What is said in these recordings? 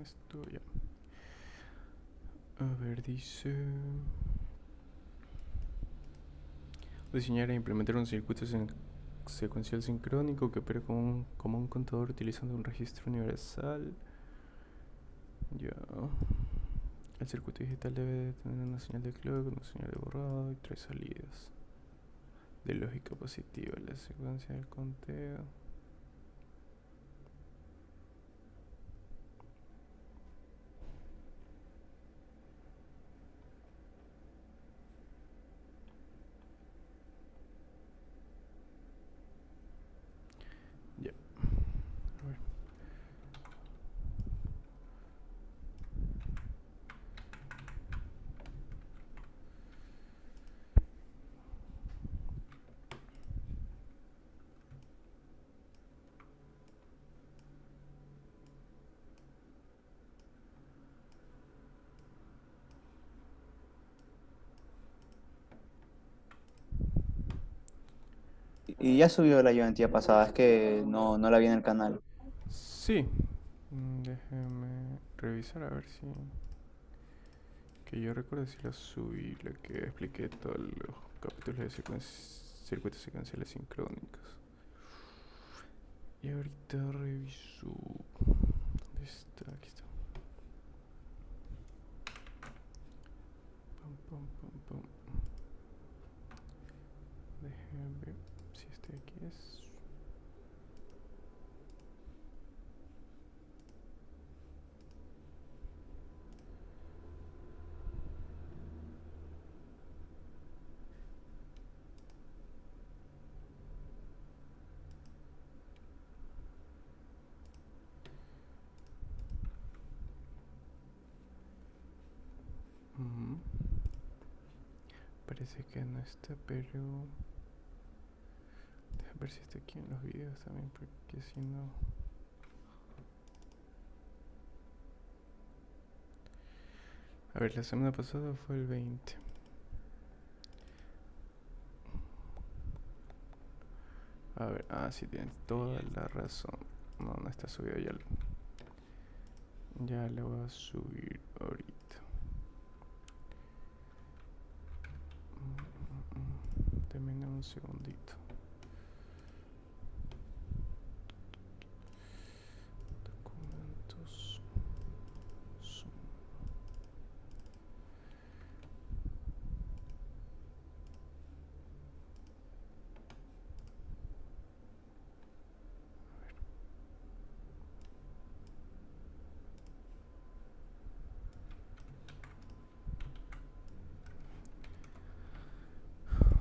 esto, ya. A ver, dice... Diseñar e implementar un circuito secuencial sincrónico que opere como un contador utilizando un registro universal. Ya. El circuito digital debe tener una señal de clock, una señal de borrado y tres salidas. De lógica positiva, la secuencia del conteo. Ya. A ver. Y ya subió la ayudantía pasada, es que no la vi en el canal. Sí. Déjeme revisar a ver si... Que yo recuerdo si la subí, la que expliqué todos los capítulos de circuitos secuenciales sincrónicos. Y ahorita reviso. ¿Dónde está? Aquí está. Pam, pam, pam, pam. Déjeme ver si este aquí es. Ujú. Parece que no está, pero... Déjame ver si está aquí en los videos también, porque si no... A ver, la semana pasada fue el 20. A ver, sí, tienes toda la razón. No, no está subido ya. Ya lo voy a subir ahorita. Denme un segundito. Documentos. Zoom.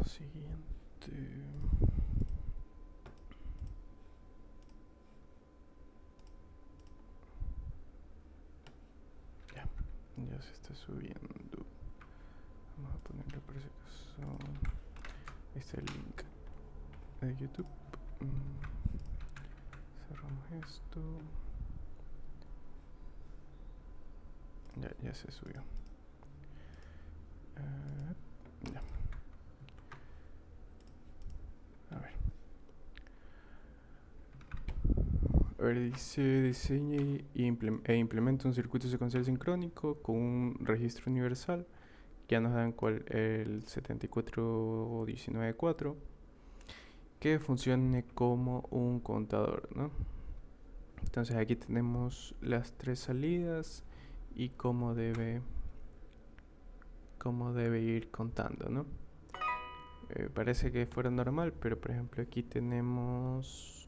Siguiente. Ya, ya se está subiendo. Vamos a ponerle por si acaso. Este es el link de YouTube. Cerramos esto. Ya se subió. Ya. A ver. A ver, dice diseña e implementa un circuito secuencial sincrónico con un registro universal. Ya nos dan el 74194 que funcione como un contador, ¿no? Entonces aquí tenemos las tres salidas y cómo debe ir contando, ¿no? Parece que fuera normal, pero por ejemplo aquí tenemos...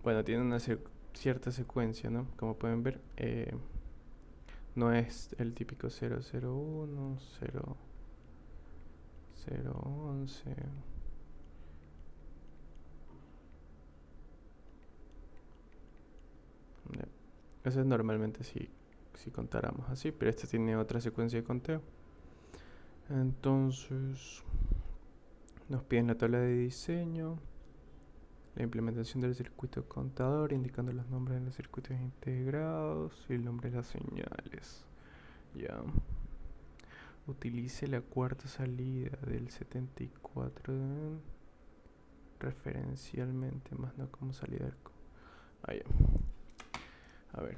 Bueno, tiene una cierta secuencia, ¿no? Como pueden ver, no es el típico 001, 011. Eso es normalmente si contáramos así, pero este tiene otra secuencia de conteo. Entonces, nos piden la tabla de diseño, la implementación del circuito contador, indicando los nombres de los circuitos integrados y el nombre de las señales. Ya. Utilice la cuarta salida del 74 referencialmente, más no como salida del Ah, ya. A ver.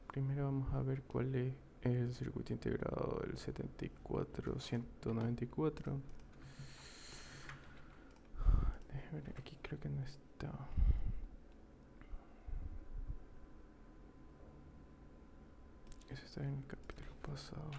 Primero vamos a ver cuál es el circuito integrado del 74194. Déjame ver, aquí creo que no está. Eso está en el capítulo pasado.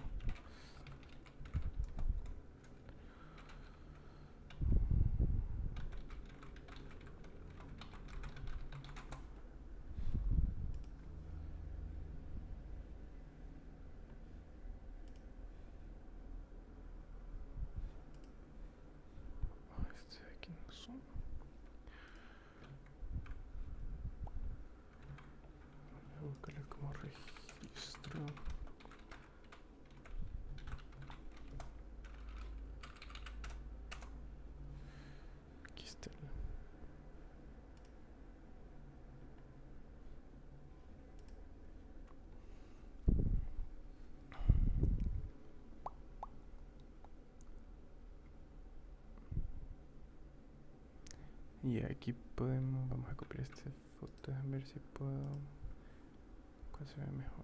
Este de aquí no son. Voy a buscarle como registro. Aquí está. Y aquí podemos, vamos a copiar esta foto, a ver si puedo, cuál se ve mejor.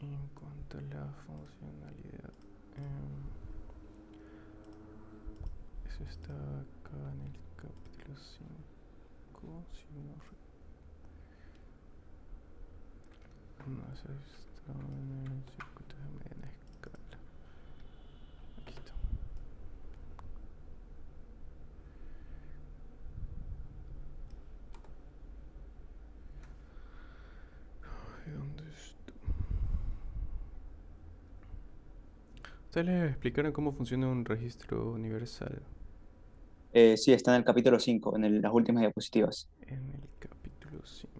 En cuanto a la funcionalidad, eso está acá en el capítulo 5, si no no, eso está en el circuito de mediana escala. Aquí está. Ay, ¿dónde está? ¿Ustedes les explicaron cómo funciona un registro universal? Sí, está en el capítulo 5 las últimas diapositivas. En el capítulo 5,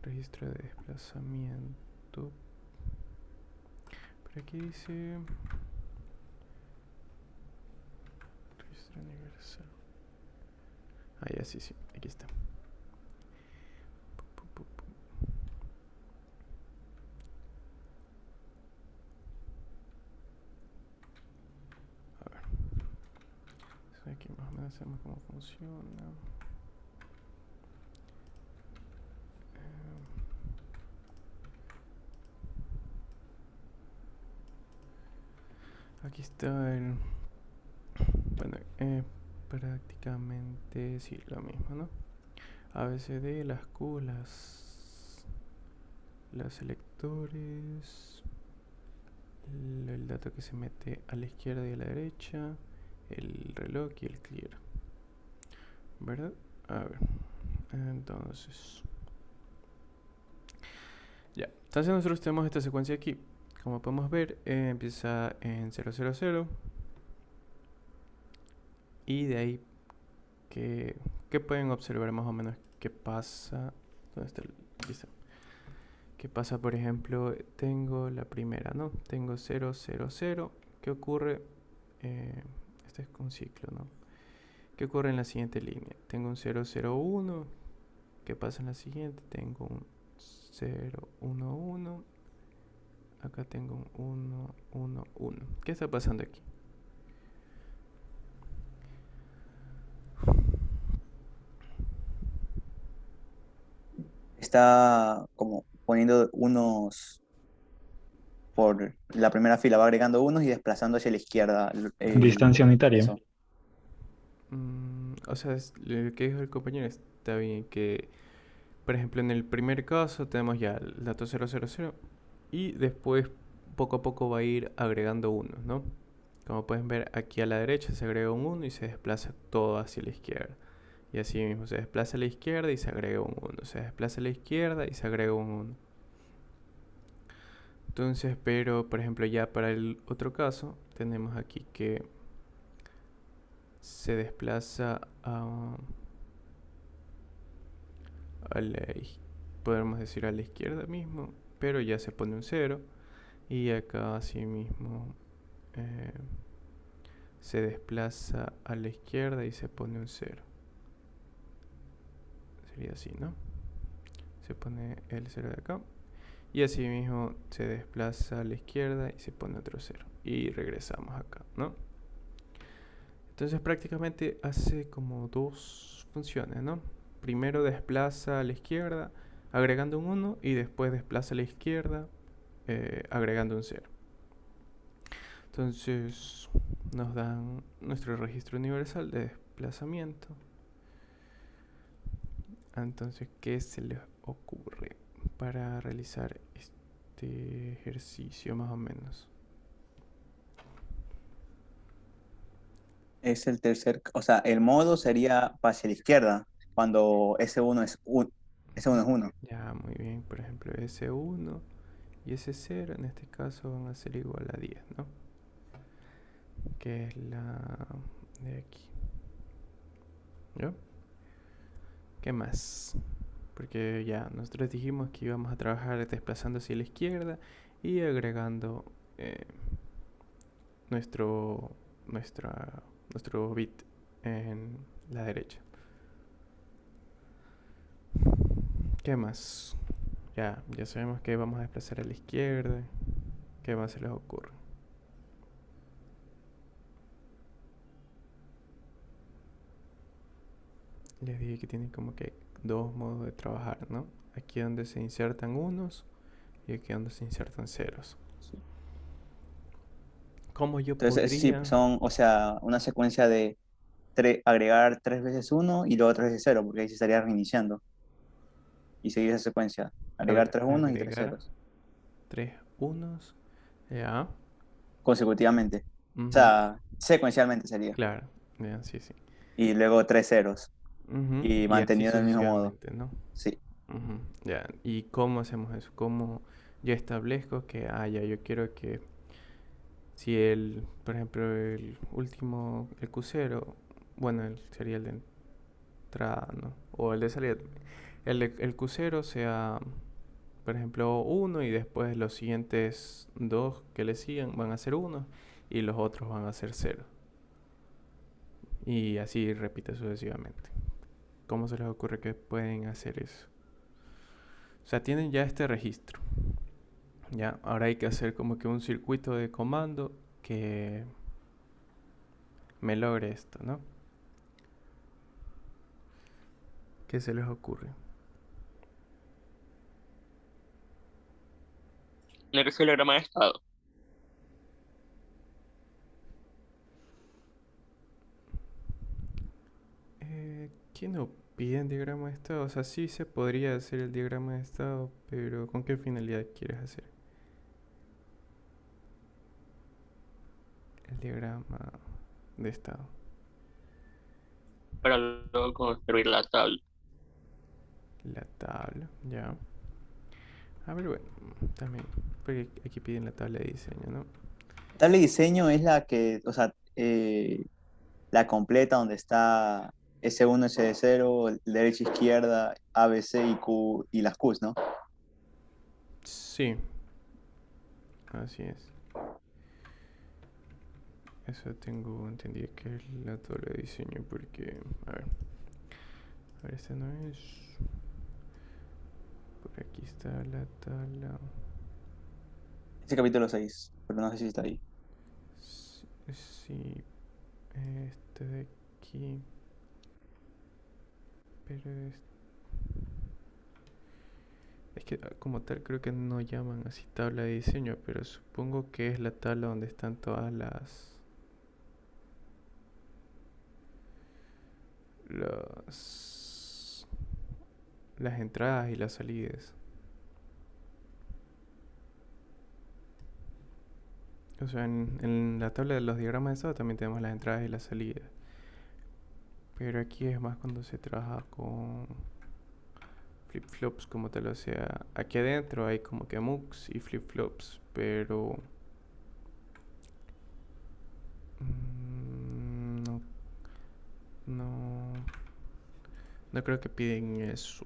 registro de desplazamiento. Pero aquí dice registro universal. Ah, ya, sí, sí, aquí está. A ver, aquí más o menos sabemos cómo funciona. Aquí está el... Bueno, prácticamente sí, lo mismo, ¿no? ABCD, las Q, las selectores, el dato que se mete a la izquierda y a la derecha, el reloj y el clear, ¿verdad? A ver, entonces ya, entonces nosotros tenemos esta secuencia aquí. Como podemos ver, empieza en 000 y de ahí que pueden observar más o menos qué pasa. ¿Dónde está aquí está. ¿Qué pasa? Por ejemplo, tengo la primera, ¿no? Tengo 000. ¿Qué ocurre? Este es un ciclo, ¿no? ¿Qué ocurre en la siguiente línea? Tengo un 001. ¿Qué pasa en la siguiente? Tengo un 011. Acá tengo un 111. ¿Qué está pasando aquí? Está como poniendo unos por la primera fila, va agregando unos y desplazando hacia la izquierda Distancia unitaria. eso. O sea, lo que dijo el compañero está bien que, por ejemplo, en el primer caso tenemos ya el dato 000 y después poco a poco va a ir agregando unos, ¿no? Como pueden ver, aquí a la derecha se agrega un 1 y se desplaza todo hacia la izquierda. Y así mismo se desplaza a la izquierda y se agrega un 1. Se desplaza a la izquierda y se agrega un 1. Entonces, pero por ejemplo ya para el otro caso, tenemos aquí que se desplaza a podemos decir a la izquierda mismo, pero ya se pone un cero. Y acá así mismo eh, se desplaza a la izquierda y se pone un cero. Sería así, ¿no? Se pone el cero de acá. Y así mismo se desplaza a la izquierda y se pone otro cero. Y regresamos acá, ¿no? Entonces prácticamente hace como dos funciones, ¿no? Primero desplaza a la izquierda agregando un 1 y después desplaza a la izquierda agregando un 0. Entonces nos dan nuestro registro universal de desplazamiento. Entonces, ¿qué se les ocurre para realizar este ejercicio más o menos? Es el tercer, o sea, el modo sería hacia la izquierda, cuando S1 es 1. Ya, muy bien. Por ejemplo, S1 y S0 en este caso van a ser igual a 10, ¿no? Que es la de aquí. ¿Ya? ¿Qué más? Porque ya nosotros dijimos que íbamos a trabajar desplazando hacia la izquierda y agregando eh, nuestro, nuestro bit en la derecha. ¿Qué más? Ya sabemos que vamos a desplazar a la izquierda. ¿Qué más se les ocurre? Les dije que tienen como que dos modos de trabajar, ¿no? Aquí donde se insertan unos y aquí donde se insertan ceros. ¿Cómo yo Entonces, sí, podría? son, o sea, una secuencia de agregar 3 veces 1 y luego 3 veces 0, porque ahí se estaría reiniciando. Y seguir esa secuencia. A Agregar ver, 3 unos y tres agregar ceros tres unos. Ya. consecutivamente. O Ujú. sea, secuencialmente sería. Claro. Ya, sí, sí. Y luego 3 ceros. Ujú. Y Y así manteniendo el mismo modo. sucesivamente, ¿no? Sí. Ujú. Ya. ¿Y cómo hacemos eso? ¿Cómo yo establezco que, ya, yo quiero que si por ejemplo, el último, el crucero, bueno, sería el de entrada, ¿no? O el de salida. El crucero sea, por ejemplo, uno y después los siguientes dos que le sigan van a ser uno y los otros van a ser cero. Y así repite sucesivamente. ¿Cómo se les ocurre que pueden hacer eso? O sea, tienen ya este registro. Ya, ahora hay que hacer como que un circuito de comando que me logre esto, ¿no? ¿Qué se les ocurre? No que diagrama de estado. ¿Quién no pide el diagrama de estado? O sea, sí se podría hacer el diagrama de estado, pero ¿con qué finalidad quieres hacer el diagrama de estado? Para luego construir la tabla. La tabla, ya. A ver, bueno, también, porque aquí piden la tabla de diseño, ¿no? Tabla de diseño es la que, o sea, la completa donde está S1, S0, derecha, izquierda, A, B, C y Q y las Qs, ¿no? Sí, así es. Eso tengo entendido que es la tabla de diseño porque, a ver, esta no es. Por aquí está la tabla. Ese capítulo 6, pero no sé si está ahí. Sí, este de aquí. Pero es que como tal creo que no llaman así tabla de diseño, pero supongo que es la tabla donde están todas las las entradas y las salidas. O sea, en la tabla de los diagramas de estado también tenemos las entradas y las salidas. Pero aquí es más cuando se trabaja con flip-flops como tal. O sea, aquí adentro hay como que MUX y flip-flops, pero no, No creo que piden eso.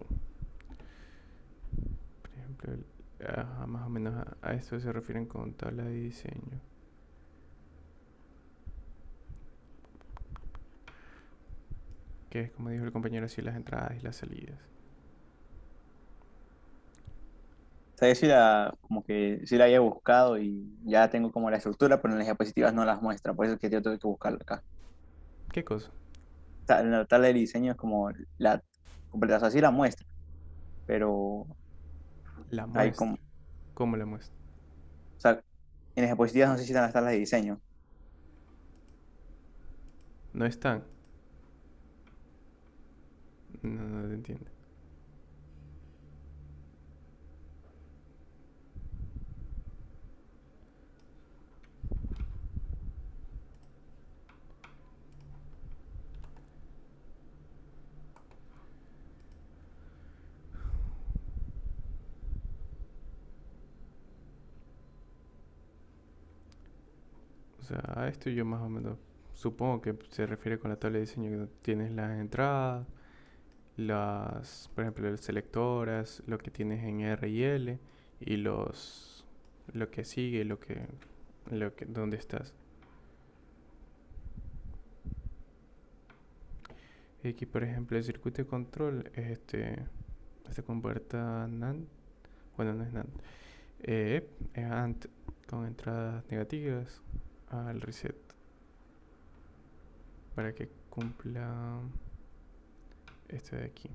Por ejemplo, más o menos a esto se refieren con tabla de diseño. Que es como dijo el compañero, así las entradas y las salidas. O sea, yo sí como que sí la había buscado y ya tengo como la estructura, pero en las diapositivas no las muestra, por eso es que yo tuve que buscarla acá. ¿Qué cosa? En la tabla de diseño es como la completa, o sea, sí la muestra, pero La hay muestra. como, ¿Cómo la muestra? o sea, en las diapositivas no sé si están las tablas de diseño. No están. No, no te entiendo. O sea, a esto yo más o menos supongo que se refiere con la tabla de diseño que tienes las entradas, por ejemplo, las selectoras, lo que tienes en R y L y lo que sigue, dónde estás. Y aquí, por ejemplo, el circuito de control es este compuerta NAND, bueno, no es NAND, es AND con entradas negativas al reset para que cumpla este de aquí.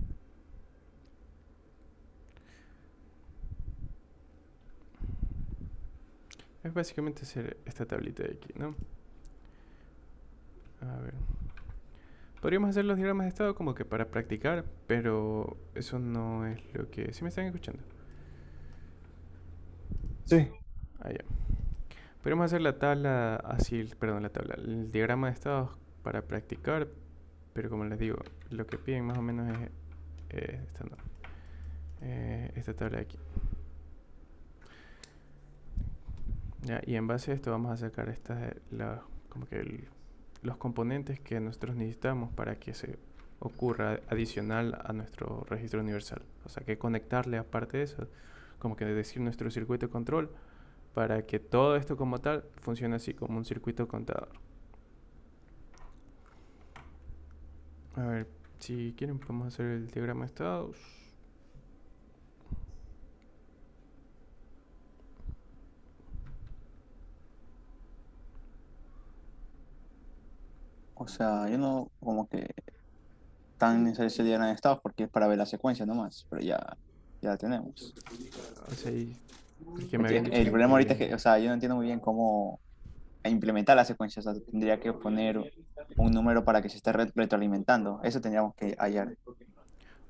Es básicamente hacer esta tablita de aquí, ¿no? A ver. Podríamos hacer los diagramas de estado como que para practicar, pero eso no es lo que... ¿Sí me están escuchando? Sí. Ah, ya. Podríamos hacer la tabla, así, perdón, la tabla, el diagrama de estados para practicar, pero como les digo, lo que piden más o menos es esta, no, esta tabla de aquí. Ya, y en base a esto vamos a sacar como que los componentes que nosotros necesitamos para que se ocurra adicional a nuestro registro universal. O sea, que conectarle aparte de eso, como que decir nuestro circuito de control, para que todo esto como tal funcione así, como un circuito contador. A ver, si quieren podemos hacer el diagrama de estados. O sea, yo no como que tan necesario ese diagrama de estados porque es para ver la secuencia nomás, pero ya la tenemos. O sea, es que Es me que habían dicho el de problema ahorita es que... que, o sea, yo no entiendo muy bien cómo implementar la secuencia, o sea, tendría que poner un número para que se esté retroalimentando, eso tendríamos que hallar.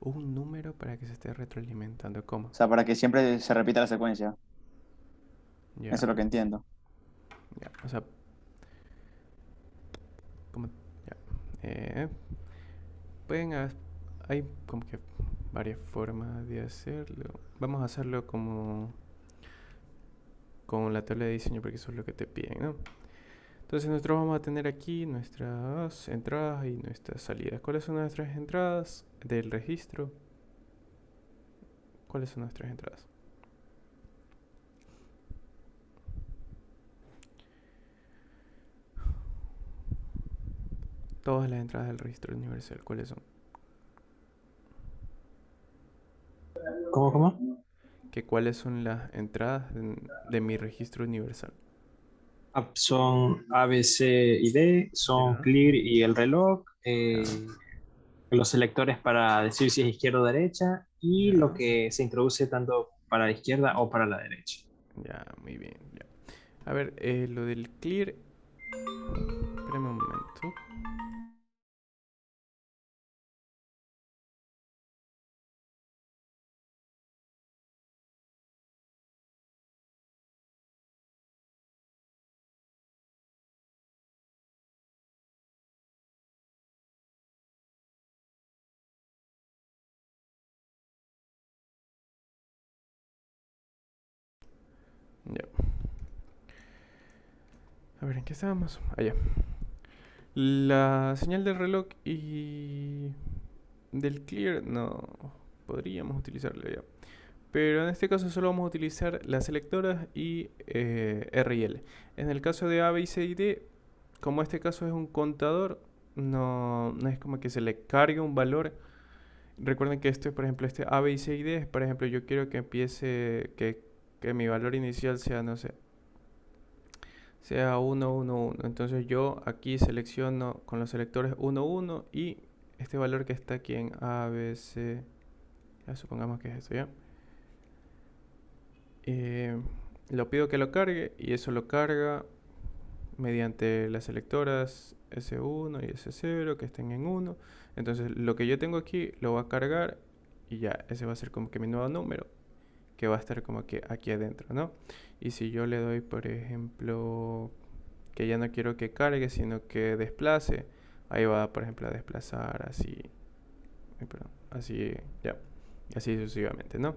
Un número para que se esté retroalimentando. ¿Cómo? O sea, para que siempre se repita la secuencia, Ya, eso es lo que entiendo. ya. O sea, como... Ya. Eh, pueden... Hay como que varias formas de hacerlo. Vamos a hacerlo como con la tabla de diseño porque eso es lo que te piden, ¿no? Entonces nosotros vamos a tener aquí nuestras entradas y nuestras salidas. ¿Cuáles son nuestras entradas del registro? ¿Cuáles son nuestras entradas? Todas las entradas del registro universal, ¿cuáles son? ¿Cómo? ¿Cuáles son las entradas de mi registro universal? Son A, B, C y D, son Ya. clear y el reloj, Ya, los selectores para decir si es izquierda o derecha y lo ya, que se introduce tanto para la izquierda o para la derecha. ya, muy bien, ya. A ver, lo del clear, espérame un momento. Ya. A ver, ¿en qué estábamos? Allá. La señal del reloj y del clear no podríamos utilizarlo ya. Pero en este caso solo vamos a utilizar las selectoras y R y L. En el caso de A, B, C y D, como este caso es un contador, no es como que se le cargue un valor. Recuerden que por ejemplo, este A, B, C y D, por ejemplo, yo quiero que empiece, que mi valor inicial sea, no sé, sea 1, 1, 1. Entonces yo aquí selecciono con los selectores 1, 1 y este valor que está aquí en A, B, C, ya supongamos que es eso, ¿ya? Lo pido que lo cargue y eso lo carga mediante las selectoras S1 y S0 que estén en 1. Entonces lo que yo tengo aquí lo va a cargar y ya, ese va a ser como que mi nuevo número que va a estar como que aquí adentro, ¿no? Y si yo le doy, por ejemplo, que ya no quiero que cargue, sino que desplace, ahí va, por ejemplo, a desplazar así, perdón, así, ya, y así sucesivamente, ¿no?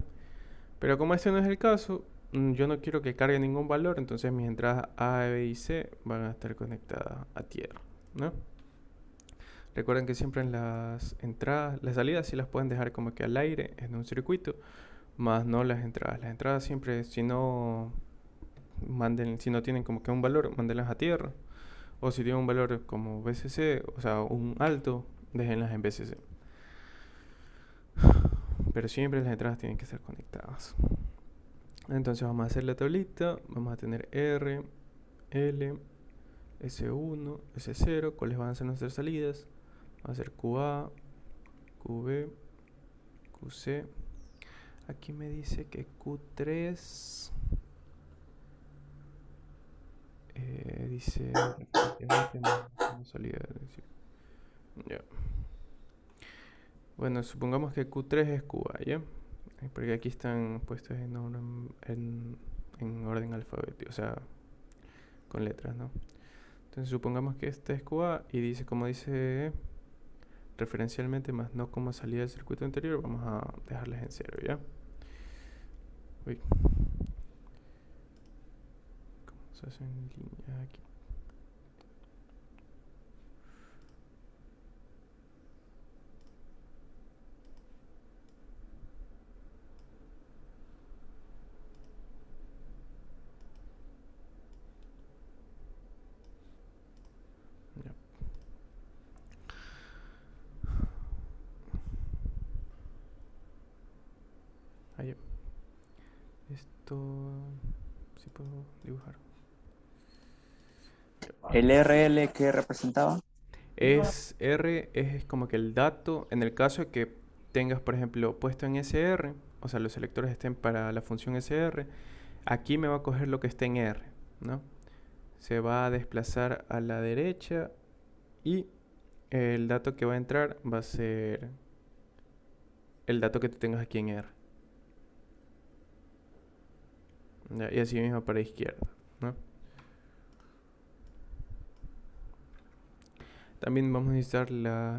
Pero como este no es el caso, yo no quiero que cargue ningún valor, entonces mis entradas A, B y C van a estar conectadas a tierra, ¿no? Recuerden que siempre en las entradas, las salidas sí las pueden dejar como que al aire en un circuito, más no las entradas. Las entradas siempre, si no tienen como que un valor, mándenlas a tierra. O si tienen un valor como BCC, o sea, un alto, déjenlas en BCC. Pero siempre las entradas tienen que estar conectadas. Entonces vamos a hacer la tablita. Vamos a tener R, L, S1, S0. ¿Cuáles van a ser nuestras salidas? Va a ser QA, QB, QC. Aquí me dice que Q3 dice salida. Ya. Bueno, supongamos que Q3 es QA, ¿ya? Porque aquí están puestos en orden alfabético, o sea, con letras, ¿no? Entonces supongamos que este es QA y dice, como dice referencialmente, más no como salida del circuito anterior, vamos a dejarlas en 0, ¿ya? Uy. ¿Cómo se hace en línea aquí? Ahí. Esto sí puedo dibujar. ¿El RL que representaba? Es R, es como que el dato, en el caso de que tengas, por ejemplo, puesto en SR, o sea, los selectores estén para la función SR, aquí me va a coger lo que esté en R, ¿no? Se va a desplazar a la derecha y el dato que va a entrar va a ser el dato que tú tengas aquí en R. ¿Ya? Y así mismo para izquierda, ¿no? También vamos a necesitar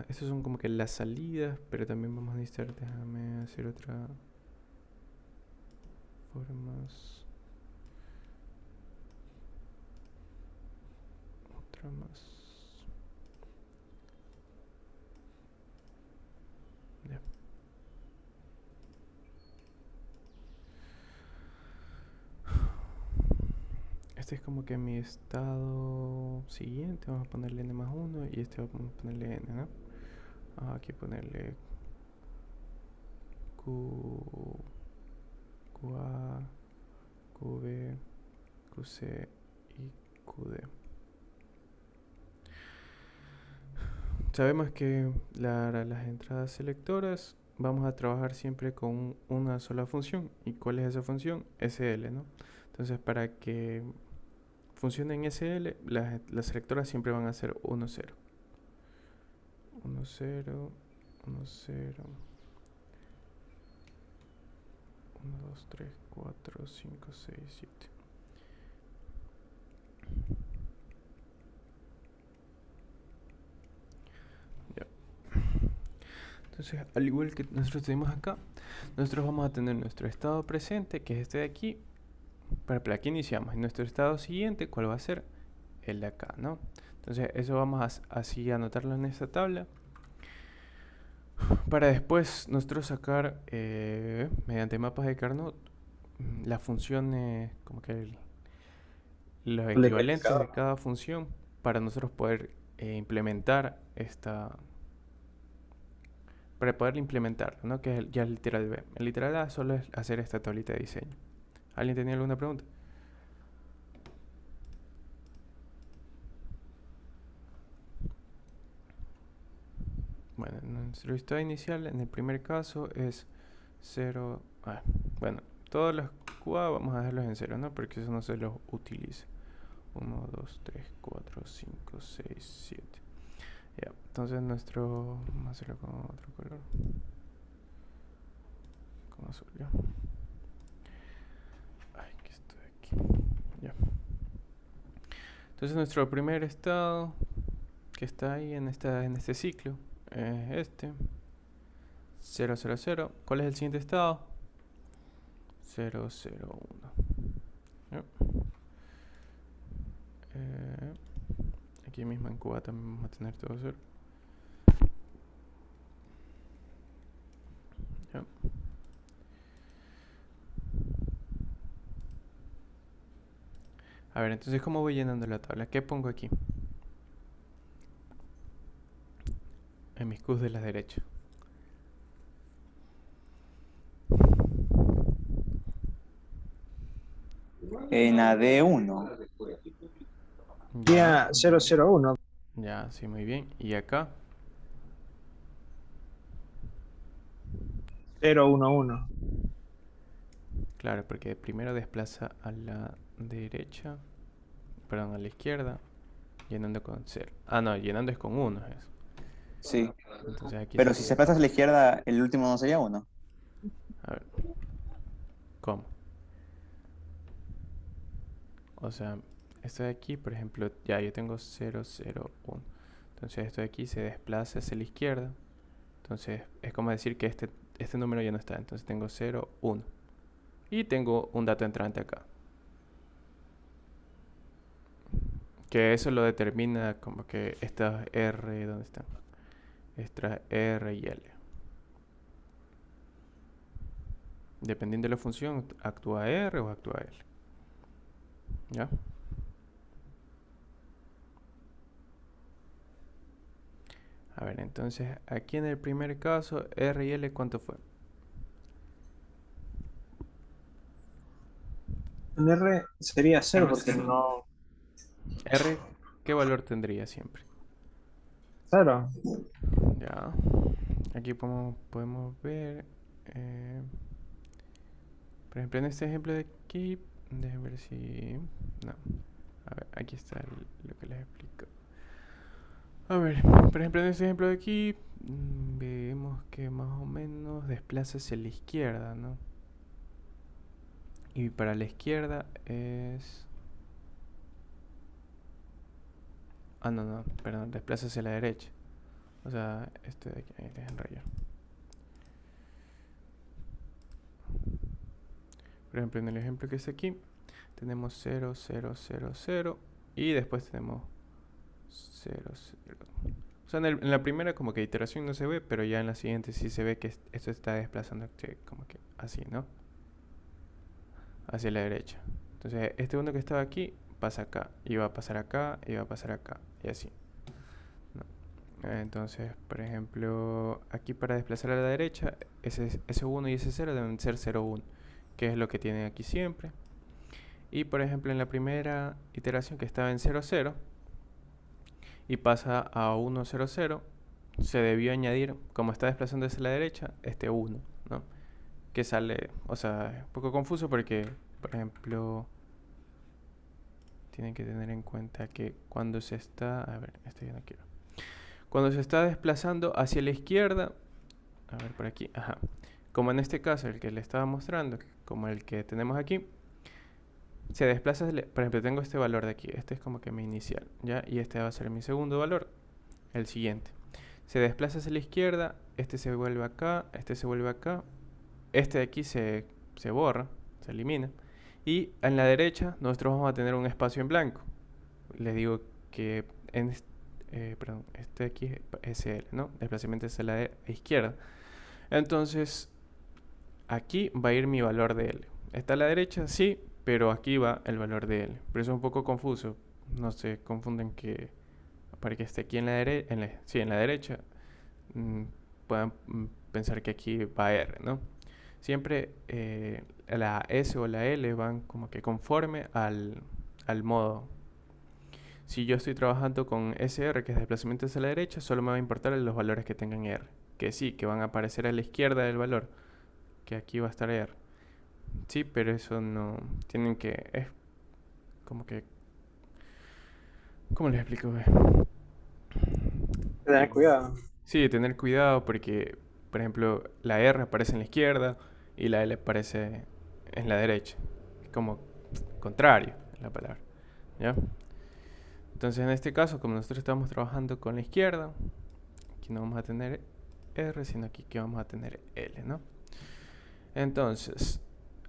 estas son como que las salidas, pero también vamos a necesitar, déjame hacer otra formas. Otra más. Ya. Este es como que mi estado siguiente. Vamos a ponerle n+1 y este vamos a ponerle n, ¿no? Aquí ponerle QA, QB, QC y QD. Sabemos que las entradas selectoras vamos a trabajar siempre con una sola función. ¿Y cuál es esa función? SL, ¿no? Entonces para que funcione en SL, las selectoras siempre van a ser 1, 0. 1, 0, 1, 0. 1, 2, 3, 4, 5, 6, 7. Ya. Entonces, al igual que nosotros tenemos acá, nosotros vamos a tener nuestro estado presente, que es este de aquí. Por ejemplo, aquí iniciamos. Y nuestro estado siguiente, ¿cuál va a ser? El de acá, ¿no? Entonces, eso vamos a así anotarlo en esta tabla. Para después nosotros sacar mediante mapas de Carnot las funciones, como que los El equivalentes de decodificador. cada función para nosotros poder implementar para poder implementarlo, ¿no? Que es ya el literal B. El literal A solo es hacer esta tablita de diseño. ¿Alguien tenía alguna pregunta? Bueno, nuestro estado inicial en el primer caso es 0. Bueno, todos los QA vamos a dejarlos en 0, ¿no? Porque eso no se los utiliza. 1, 2, 3, 4, 5, 6, 7. Ya, entonces nuestro... Vamos a hacerlo con otro color. Con azul, ya. Ay, que estoy aquí. Ya. Entonces nuestro primer estado que está ahí en este ciclo es este. 0, 0, 0. ¿Cuál es el siguiente estado? 0, 0, 1. ¿Ya? Aquí mismo en Cuba también vamos a tener todo 0. ¿Ya? A ver, entonces, ¿cómo voy llenando la tabla? ¿Qué pongo aquí? En mis Qs de la derecha. En AD1. Día 001. Ya, sí, muy bien. ¿Y acá? 011. Claro, porque primero desplaza a la derecha, perdón, a la izquierda, llenando con 0. Ah, no, llenando es con 1, es eso. Sí. Entonces aquí Pero si sería... se pasa a la izquierda, el último no sería 1. A ver, ¿cómo? O sea, esto de aquí, por ejemplo, ya yo tengo 0, 0, 1. Entonces esto de aquí se desplaza hacia la izquierda. Entonces es como decir que este número ya no está. Entonces tengo 0, 1. Y tengo un dato entrante acá. Que eso lo determina como que estas R, ¿dónde están? Estas R y L. Dependiendo de la función, actúa R o actúa L. ¿Ya? A ver, entonces aquí en el primer caso, R y L, ¿cuánto fue? En R sería 0 porque no. R, ¿qué valor tendría siempre? 0. Ya. Aquí podemos ver. eh, por ejemplo, en este ejemplo de aquí, déjenme ver si... No. A ver, aquí está lo que les explico. A ver, por ejemplo, en este ejemplo de aquí, vemos que más o menos desplaza hacia la izquierda, ¿no? Y para la izquierda es... Ah, no, perdón, desplaza hacia la derecha. O sea, este de aquí, ahí dejen rayar. Por ejemplo, en el ejemplo que está aquí, tenemos 0, 0, 0, 0 y después tenemos 0, 0. O sea, en la primera como que iteración no se ve, pero ya en la siguiente sí se ve que esto está desplazando como que así, ¿no? Hacia la derecha. Entonces, este uno que estaba aquí pasa acá, y va a pasar acá, y va a pasar acá, y así. ¿No? Entonces, por ejemplo, aquí para desplazar a la derecha, ese 1 y ese 0 deben ser 0, 1, que es lo que tienen aquí siempre. Y por ejemplo, en la primera iteración que estaba en 0, 0 y pasa a 1, 0, 0, se debió añadir, como está desplazando hacia la derecha, este 1, ¿no? Que sale, o sea, un poco confuso porque, por ejemplo, tienen que tener en cuenta que cuando se está, a ver, esto ya no quiero. Cuando se está desplazando hacia la izquierda, a ver por aquí, ajá, como en este caso el que le estaba mostrando, como el que tenemos aquí, se desplaza, por ejemplo, tengo este valor de aquí, este es como que mi inicial, ¿ya? Y este va a ser mi segundo valor, el siguiente. Se desplaza hacia la izquierda, este se vuelve acá, este se vuelve acá, este de aquí se borra, se elimina. Y en la derecha nosotros vamos a tener un espacio en blanco. Les digo que perdón, este aquí es SL, ¿no? Desplazamiento hacia la izquierda. Entonces, aquí va a ir mi valor de L. ¿Está a la derecha? Sí, pero aquí va el valor de L. Pero eso es un poco confuso. No se confunden que para que esté aquí en la derecha, en la derecha, puedan pensar que aquí va R, ¿no? Siempre la S o la L van como que conforme al modo. Si yo estoy trabajando con SR, que es desplazamiento hacia la derecha, solo me va a importar los valores que tengan R. Que sí, que van a aparecer a la izquierda del valor, que aquí va a estar R. Sí, pero eso no... Tienen que... Es como que... ¿Cómo les explico? Tener cuidado. Sí, tener cuidado porque, por ejemplo, la R aparece en la izquierda y la L aparece en la derecha. Es como contrario la palabra, ¿ya? Entonces, en este caso, como nosotros estamos trabajando con la izquierda, aquí no vamos a tener R, sino aquí que vamos a tener L, ¿no? Entonces,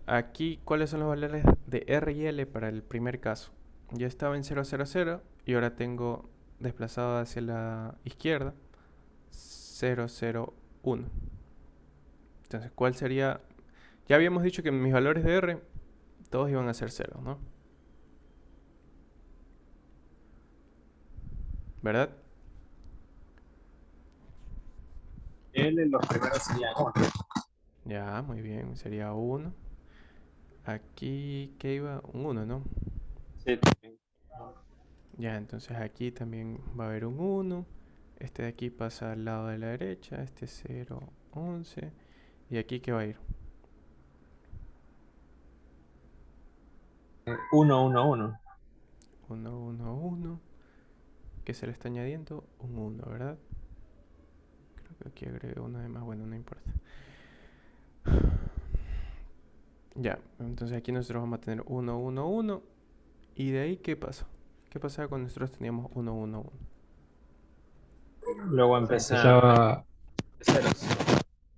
aquí, ¿cuáles son los valores de R y L para el primer caso? Ya estaba en 0, 0, 0 y ahora tengo desplazado hacia la izquierda 0, 0, 1. Entonces, ¿cuál sería? Ya habíamos dicho que mis valores de R todos iban a ser 0, ¿no? ¿Verdad? L, los primeros serían 1. Ya, muy bien, sería 1. Aquí, ¿qué iba? Un 1, ¿no? Sí. Ya, entonces aquí también va a haber un 1. Este de aquí pasa al lado de la derecha. Este 0, 11. ¿Y aquí qué va a ir? 1, 1, 1. 1, 1, 1. ¿Qué se le está añadiendo? Un 1, ¿verdad? Creo que aquí agregué uno de más. Bueno, no importa. Ya, entonces aquí nosotros vamos a tener 1, 1, 1. ¿Y de ahí qué pasa? ¿Qué pasaba cuando nosotros teníamos 1, 1, 1? Luego empezar Empezaba ceros.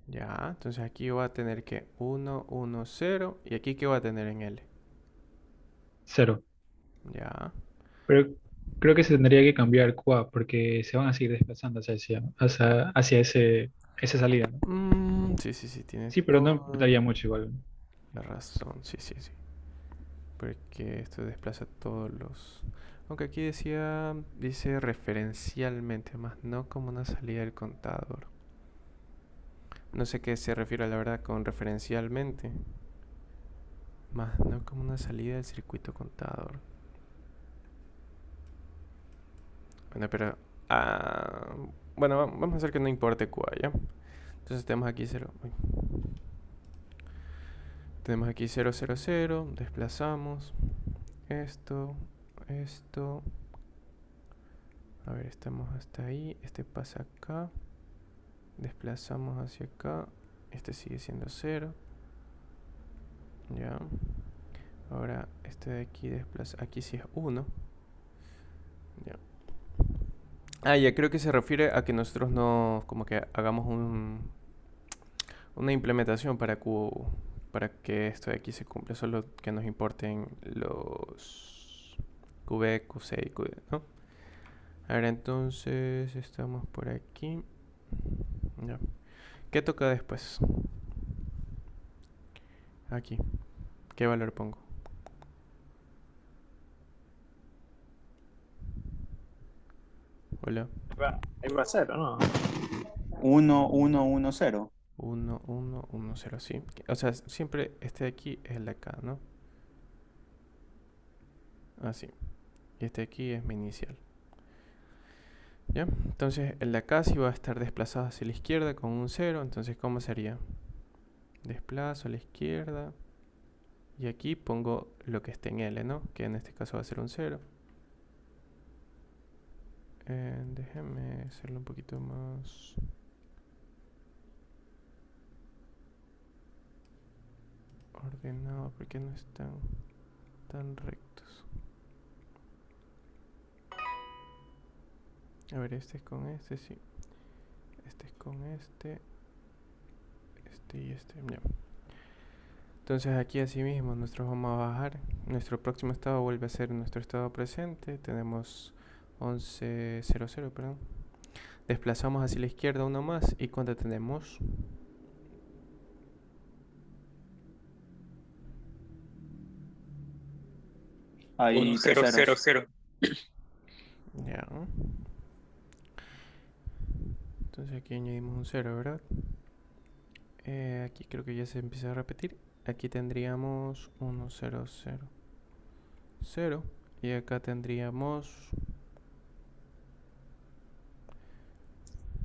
Ya, entonces aquí va a tener que 1, 1, 0. ¿Y aquí qué va a tener en L? 0. Ya. Pero creo que se tendría que cambiar QA porque se van a seguir desplazando hacia esa salida, ¿no? Sí, sí, sí, tienes Sí, pero no toda importaría mucho igual. la razón. Sí, sí, sí. Porque esto desplaza todos los... Aunque aquí dice referencialmente, más no como una salida del contador. No sé qué se refiere, la verdad, con referencialmente. Más no como una salida del circuito contador. Bueno, pero... bueno, vamos a hacer que no importe QA, ¿ya? Entonces tenemos aquí 0. Tenemos aquí 0, 0, 0. Desplazamos. Esto. A ver, estamos hasta ahí. Este pasa acá. Desplazamos hacia acá. Este sigue siendo 0. Ya. Ahora este de aquí desplaza. Aquí sí es 1. Ya. Ya creo que se refiere a que nosotros no como que hagamos una implementación para para que esto de aquí se cumpla. Solo que nos importen los QB, QC y QD, ¿no? A ver, entonces estamos por aquí. Ya. ¿Qué toca después? Aquí. ¿Qué valor pongo? Hola. Ahí va 0, ¿no? 1, 1, 1, 0. 1, 1, 1, 0, sí. O sea, siempre este de aquí es el de acá, ¿no? Así. Y este de aquí es mi inicial. ¿Ya? Entonces el de acá sí va a estar desplazado hacia la izquierda con un 0. Entonces, ¿cómo sería? Desplazo a la izquierda. Y aquí pongo lo que esté en L, ¿no? Que en este caso va a ser un 0. Déjenme hacerlo un poquito más ordenado porque no están tan rectos. A ver, este es con este, sí. Este es con este y este, ya. Entonces aquí así mismo nosotros vamos a bajar. Nuestro próximo estado vuelve a ser nuestro estado presente. Tenemos 11, 0, 0, perdón. Desplazamos hacia la izquierda uno más. ¿Y cuánto tenemos? Hay 1, 0, tres 0, ceros. 0. Ya. Entonces aquí añadimos un 0, ¿verdad? Aquí creo que ya se empieza a repetir. Aquí tendríamos 1, 0, 0, 0. Y acá tendríamos...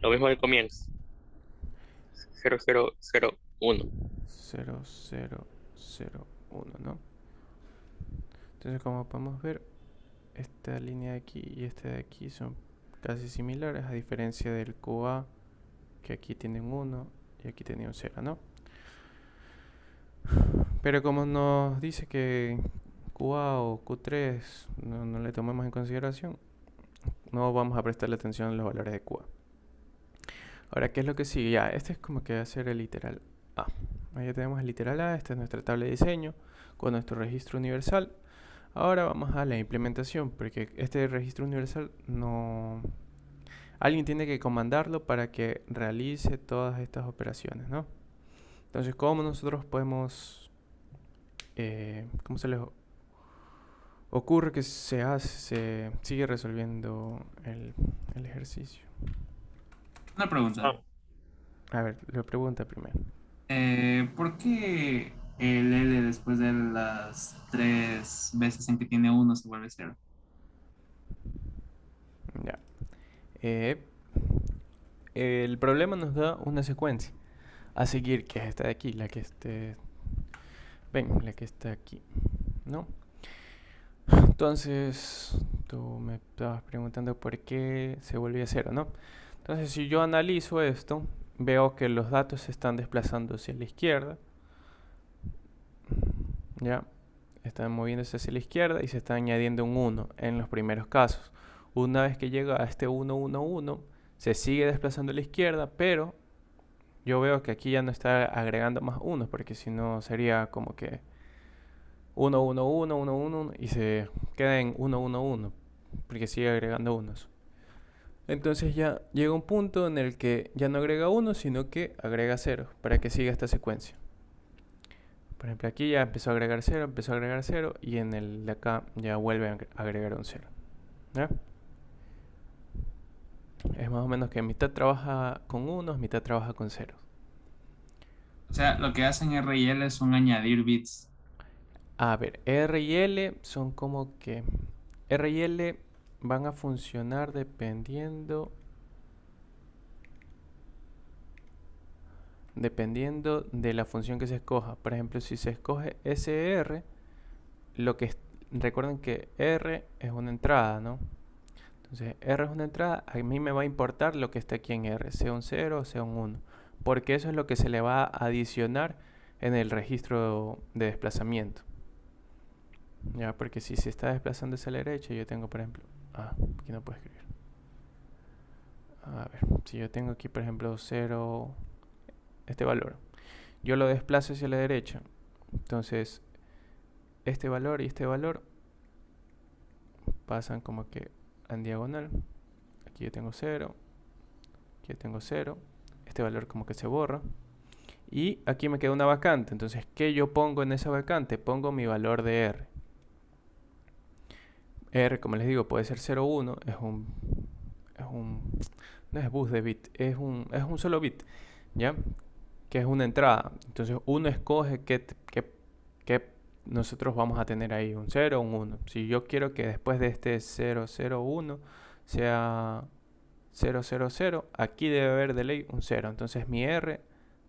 Lo mismo del comienzo. 0, 0, 0, 1. 0, 0, 0, 1, ¿no? Entonces, como podemos ver, esta línea de aquí y esta de aquí son casi similares, a diferencia del QA, que aquí tiene un 1 y aquí tiene un 0, ¿no? Pero como nos dice que QA o Q3 no le tomemos en consideración, no vamos a prestarle atención a los valores de QA. Ahora, ¿qué es lo que sigue? Ya, este es como que va a ser el literal A. Ahí ya tenemos el literal A, esta es nuestra tabla de diseño con nuestro registro universal. Ahora vamos a la implementación, porque este registro universal no... Alguien tiene que comandarlo para que realice todas estas operaciones, ¿no? Entonces, ¿cómo nosotros podemos... ¿cómo se les ocurre que se sigue resolviendo el ejercicio? Una pregunta. A ver, lo pregunta primero. ¿Por qué el L después de las 3 veces en que tiene 1 se vuelve 0? Ya. El problema nos da una secuencia a seguir, que es esta de aquí, la que la que está aquí, ¿no? Entonces, tú me estabas preguntando por qué se volvía 0, ¿no? Entonces, si yo analizo esto, veo que los datos se están desplazando hacia la izquierda. Ya, están moviéndose hacia la izquierda y se está añadiendo un 1 en los primeros casos. Una vez que llega a este 1, 1, 1, se sigue desplazando a la izquierda, pero yo veo que aquí ya no está agregando más 1, porque si no sería como que 1, 1, 1, 1, 1 y se queda en 1, 1, 1, porque sigue agregando unos. Entonces ya llega un punto en el que ya no agrega 1, sino que agrega 0, para que siga esta secuencia. Por ejemplo, aquí ya empezó a agregar 0, empezó a agregar 0, y en el de acá ya vuelve a agregar un 0. ¿Ya? Es más o menos que mitad trabaja con unos, mitad trabaja con ceros. O sea, lo que hacen R y L son añadir bits. A ver, R y L son como que... R y L van a funcionar dependiendo de la función que se escoja. Por ejemplo, si se escoge SR, recuerden que R es una entrada, ¿no? Entonces, R es una entrada, a mí me va a importar lo que está aquí en R, sea un 0 o sea un 1, porque eso es lo que se le va a adicionar en el registro de desplazamiento. Ya, porque si se está desplazando hacia la derecha, yo tengo, por ejemplo... aquí no puedo escribir. A ver, si yo tengo aquí, por ejemplo, 0, este valor, yo lo desplazo hacia la derecha, entonces este valor y este valor pasan como que en diagonal. Aquí yo tengo 0, aquí yo tengo 0, este valor como que se borra, y aquí me queda una vacante. Entonces, ¿qué yo pongo en esa vacante? Pongo mi valor de R. R, como les digo, puede ser 0, 1, no es bus de bit, es un solo bit, ¿ya? Que es una entrada. Entonces uno escoge qué nosotros vamos a tener ahí, un 0 o un 1. Si yo quiero que después de este 0, 0, 1 sea 0, 0, 0, aquí debe haber de ley un 0. Entonces mi R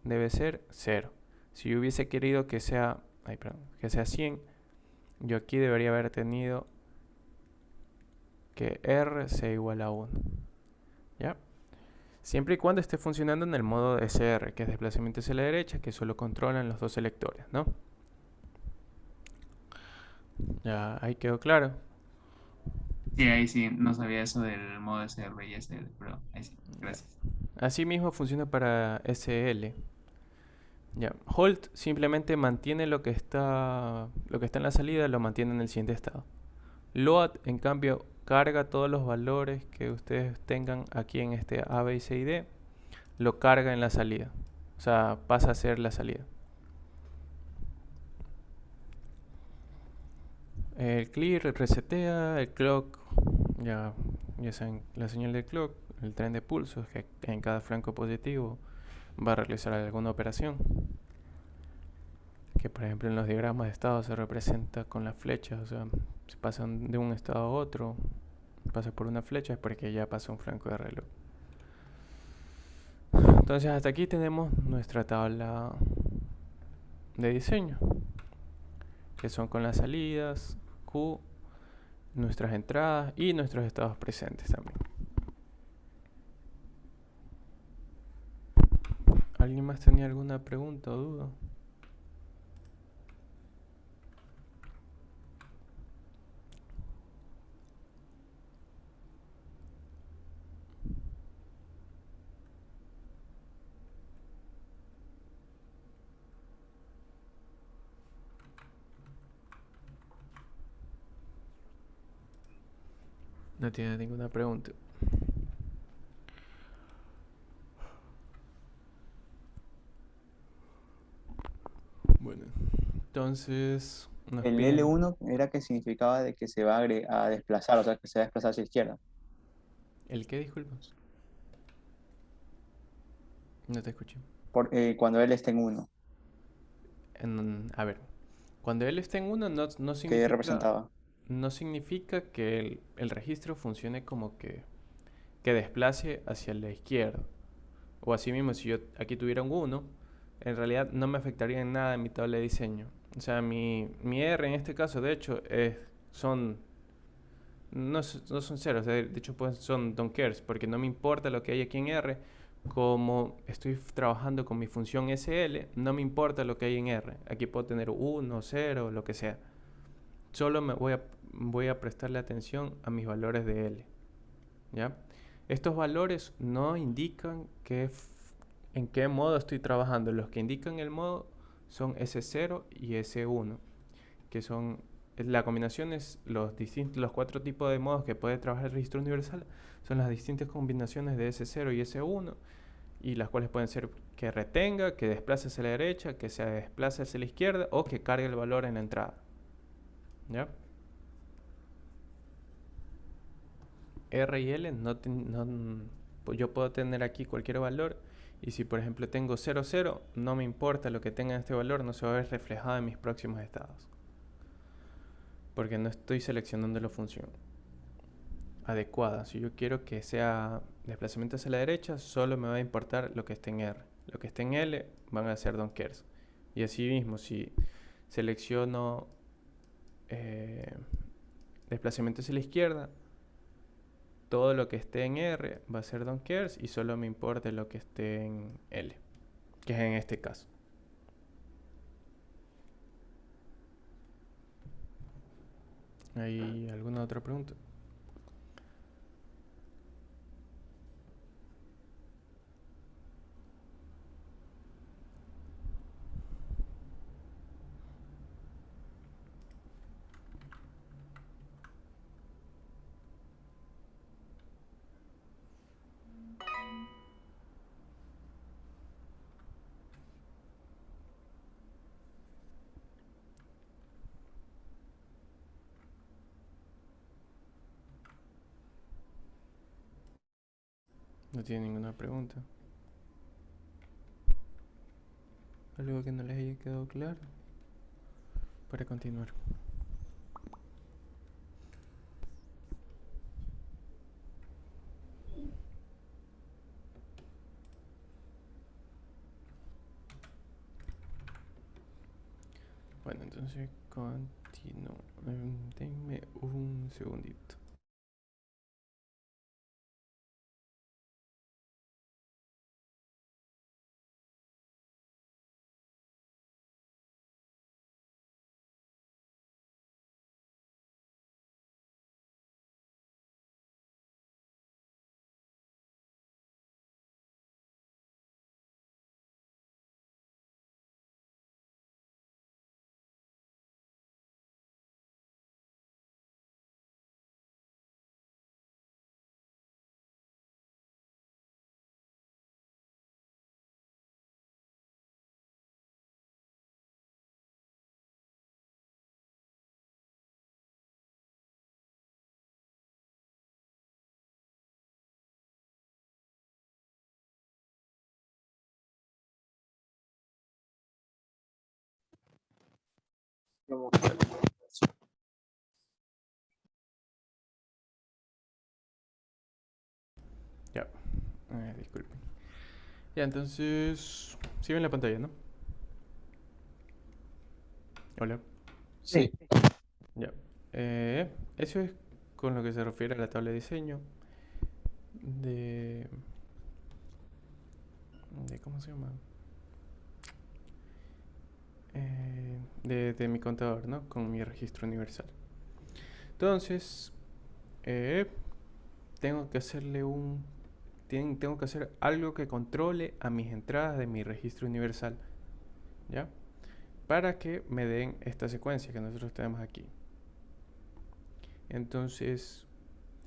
debe ser 0. Si yo hubiese querido que sea, que sea 100, yo aquí debería haber tenido que R sea igual a 1. ¿Ya? Siempre y cuando esté funcionando en el modo SR, que es desplazamiento hacia la derecha, que solo controlan los dos selectores, ¿no? Ya, ahí quedó claro. Sí, ahí sí, no sabía eso del modo SR y SL, pero ahí sí, gracias. Así mismo funciona para SL. Ya, hold simplemente mantiene lo que está en la salida, lo mantiene en el siguiente estado. Load, en cambio, carga todos los valores que ustedes tengan aquí en este A, B, C y D, lo carga en la salida. O sea, pasa a ser la salida. El clear resetea, el clock, ya saben, la señal del clock, el tren de pulsos, que en cada flanco positivo va a realizar alguna operación. Que por ejemplo en los diagramas de estado se representa con las flechas, o sea, si pasan de un estado a otro, pasa por una flecha es porque ya pasó un flanco de reloj. Entonces hasta aquí tenemos nuestra tabla de diseño, que son con las salidas, Q, nuestras entradas y nuestros estados presentes también. ¿Alguien más tenía alguna pregunta o duda? No tiene ninguna pregunta. Bueno, entonces nos El piden L1 era que significaba de que se va a desplazar, o sea, que se va a desplazar hacia la izquierda. ¿el qué, disculpa? No te escuché. Cuando él esté en 1, A ver, cuando él esté en 1 no ¿qué significa, representaba? no significa que el registro funcione como que desplace hacia la izquierda. O así mismo, si yo aquí tuviera un 1, en realidad no me afectaría en nada en mi tabla de diseño. O sea, mi R en este caso, de hecho, son no son ceros, de hecho pues son don't cares, porque no me importa lo que hay aquí en R, como estoy trabajando con mi función SL, no me importa lo que hay en R, aquí puedo tener 1, 0, lo que sea, solo voy a prestarle atención a mis valores de L, ¿ya? Estos valores no indican en qué modo estoy trabajando, los que indican el modo son S0 y S1, que son la combinación es los 4 tipos de modos que puede trabajar el registro universal, son las distintas combinaciones de S0 y S1, y las cuales pueden ser que retenga, que desplace hacia la derecha, que se desplace hacia la izquierda o que cargue el valor en la entrada. ¿Ya? R y L pues yo puedo tener aquí cualquier valor, y si por ejemplo tengo 0, 0, no me importa lo que tenga en este valor, no se va a ver reflejado en mis próximos estados, porque no estoy seleccionando la función adecuada. Si yo quiero que sea desplazamiento hacia la derecha, solo me va a importar lo que esté en R. Lo que esté en L van a ser don't cares. Y así mismo, si selecciono desplazamiento hacia la izquierda, todo lo que esté en R va a ser don't cares y solo me importa lo que esté en L, que es en este caso. ¿Hay alguna otra pregunta? No tiene ninguna pregunta. ¿Algo que no les haya quedado claro? Para continuar. Bueno, entonces continúo. Denme un segundito. Vamos a ver. Ya, disculpen. Ya, entonces, ¿sí ven la pantalla, no? Hola. Sí. Ya. Eso es con lo que se refiere a la tabla de diseño de... ¿Cómo se llama? De mi contador, ¿no? Con mi registro universal. Entonces, eh, tengo que hacerle tengo que hacer algo que controle a mis entradas de mi registro universal, ¿ya? Para que me den esta secuencia que nosotros tenemos aquí. Entonces,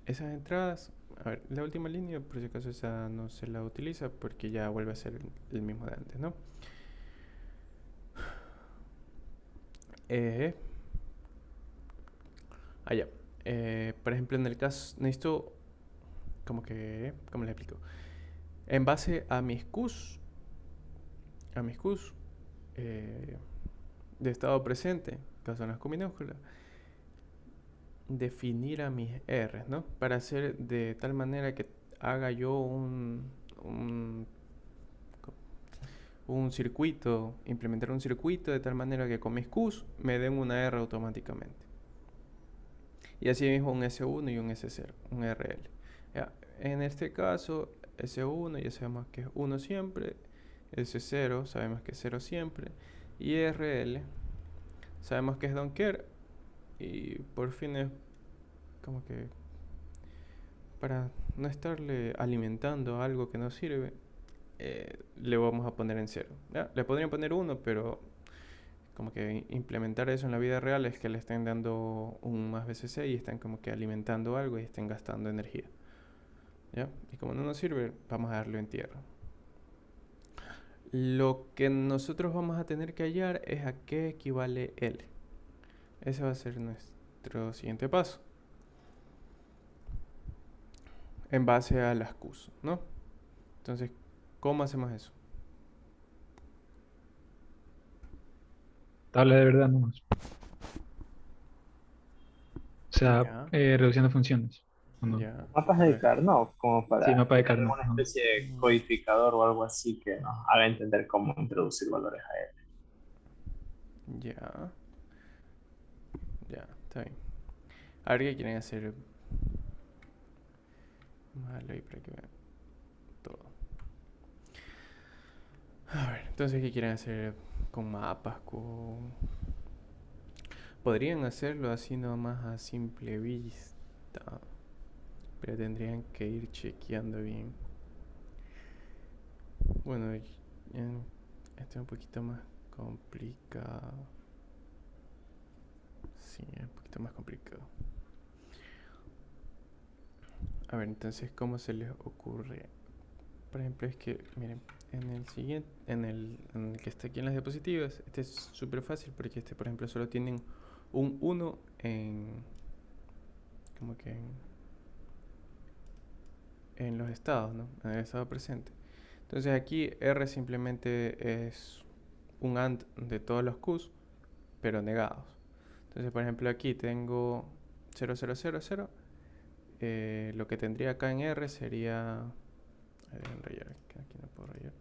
esas entradas, a ver, la última línea, por si acaso esa no se la utiliza porque ya vuelve a ser el mismo de antes, ¿no? Eh, allá. Por ejemplo, en el caso, necesito, ¿cómo les explico? En base a mis Qs eh, de estado presente, que son las con minúsculas, definir a mis R's, ¿no? Para hacer de tal manera que haga yo un circuito, implementar un circuito de tal manera que con mis Qs me den una R automáticamente. Y así mismo un S1 y un S0, un RL. Ya, en este caso, S1 ya sabemos que es 1 siempre, S0 sabemos que es 0 siempre, y RL sabemos que es don't care, y por fin es como que para no estarle alimentando algo que no sirve, le vamos a poner en 0. ¿Ya? Le podrían poner 1, pero como que implementar eso en la vida real es que le estén dando un más BCC y estén como que alimentando algo y estén gastando energía. ¿Ya? Y como no nos sirve, vamos a darlo en tierra. Lo que nosotros vamos a tener que hallar es a qué equivale L. Ese va a ser nuestro siguiente paso. En base a las Qs, ¿no? Entonces, ¿cómo hacemos eso? Tabla de verdad nomás. O sea, Ya, reduciendo funciones. ¿O no? ya. Mapas A de ver. Carnot, como Sí, para mapa de tener Carnot. una Ajá. especie de codificador o algo así que nos haga entender cómo introducir valores a él. Ya, ya, está bien. A ver qué quieren hacer. Vamos a darle ahí para que vean todo. A ver, entonces, ¿qué quieren hacer con mapas? Podrían hacerlo así nomás a simple vista, pero tendrían que ir chequeando bien. Bueno, este es un poquito más complicado. Sí, es un poquito más complicado. A ver, entonces, ¿cómo se les ocurre? Por ejemplo, es que, miren, en el siguiente, en el que está aquí en las diapositivas, este es súper fácil porque este, por ejemplo, solo tienen un 1 como que en los estados, ¿no? En el estado presente. Entonces aquí R simplemente es un AND de todos los Qs, pero negados. Entonces, por ejemplo, aquí tengo 0, 0, 0, 0. Lo que tendría acá en R sería... Dejen rayar, aquí no puedo rayar.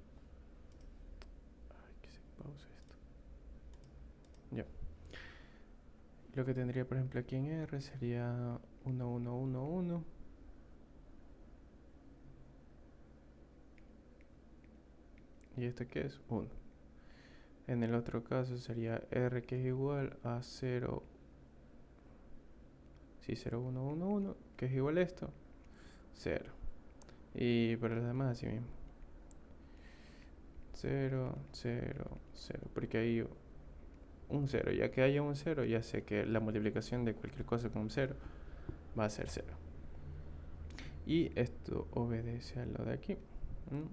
Ay, que se pause esto. Ya. Lo que tendría, por ejemplo, aquí en R sería 1, 1, 1, 1. ¿Y esto qué es? 1. En el otro caso sería R que es igual a 0. Sí, 0, 1, 1, 1. Que es igual a esto. 0. Y para los demás así mismo. 0, 0, 0. Porque hay un 0. Ya que haya un 0, ya sé que la multiplicación de cualquier cosa con un 0 va a ser 0. Y esto obedece a lo de aquí. En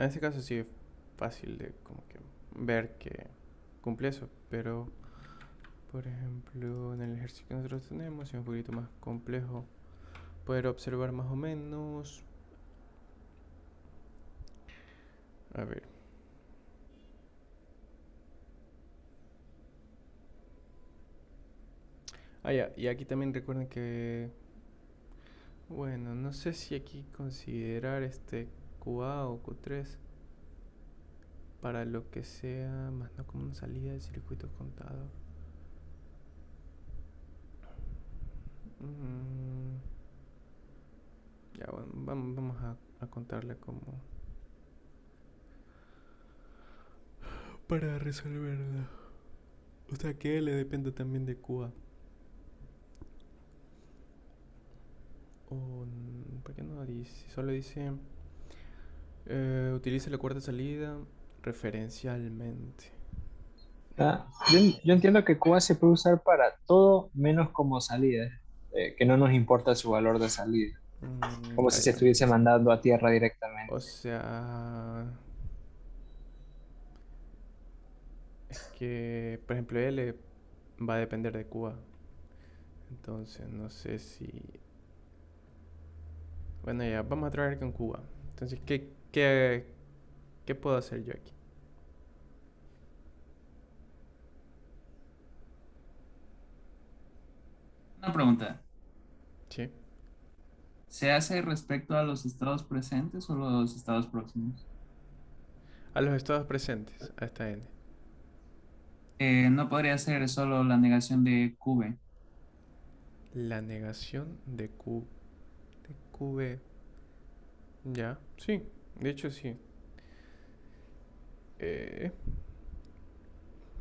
este caso sí es fácil de como que ver que cumple eso, pero por ejemplo en el ejercicio que nosotros tenemos es un poquito más complejo poder observar más o menos. A ver. Ah, ya, y aquí también recuerden que, bueno, no sé si aquí considerar este QA o Q3 para lo que sea, más no como una salida de circuito contado. Mm, ya, bueno, vamos a contarle como para resolverlo. O sea que L depende también de QA. O, ¿por qué no dice? Solo dice utilice la cuarta salida referencialmente. Yo entiendo que Cuba se puede usar para todo menos como salida, que no nos importa su valor de salida, como Ya, si se ya. estuviese mandando a tierra O directamente. sea, es que, por ejemplo, L va a depender de QA. Entonces, no sé si... Bueno, ya, vamos a trabajar con QA. Entonces, ¿qué puedo hacer yo aquí? Una pregunta. ¿Sí? ¿Se hace respecto a los estados presentes o los estados próximos? A los estados presentes, a esta N. No podría ser solo la negación de QB. La negación de QB. Ya, sí, de hecho sí. Eh,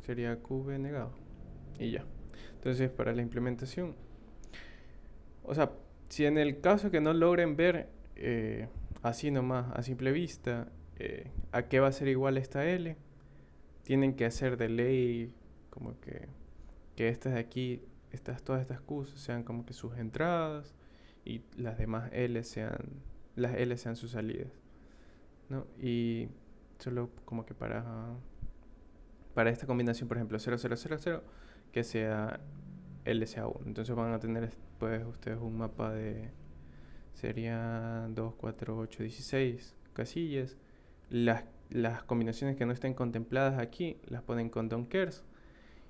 sería QB negado. Y ya. Entonces, para la implementación, o sea, si en el caso que no logren ver así nomás, a simple vista, a qué va a ser igual esta L, tienen que hacer de ley como que estas de aquí, todas estas Qs sean como que sus entradas y las demás las L sean sus salidas, ¿no? Y solo como que para esta combinación, por ejemplo, 0000, que sea LSA1. Entonces van a tener pues ustedes un mapa de... Serían 2 4 8 16 casillas. Las combinaciones que no estén contempladas aquí las ponen con don't cares.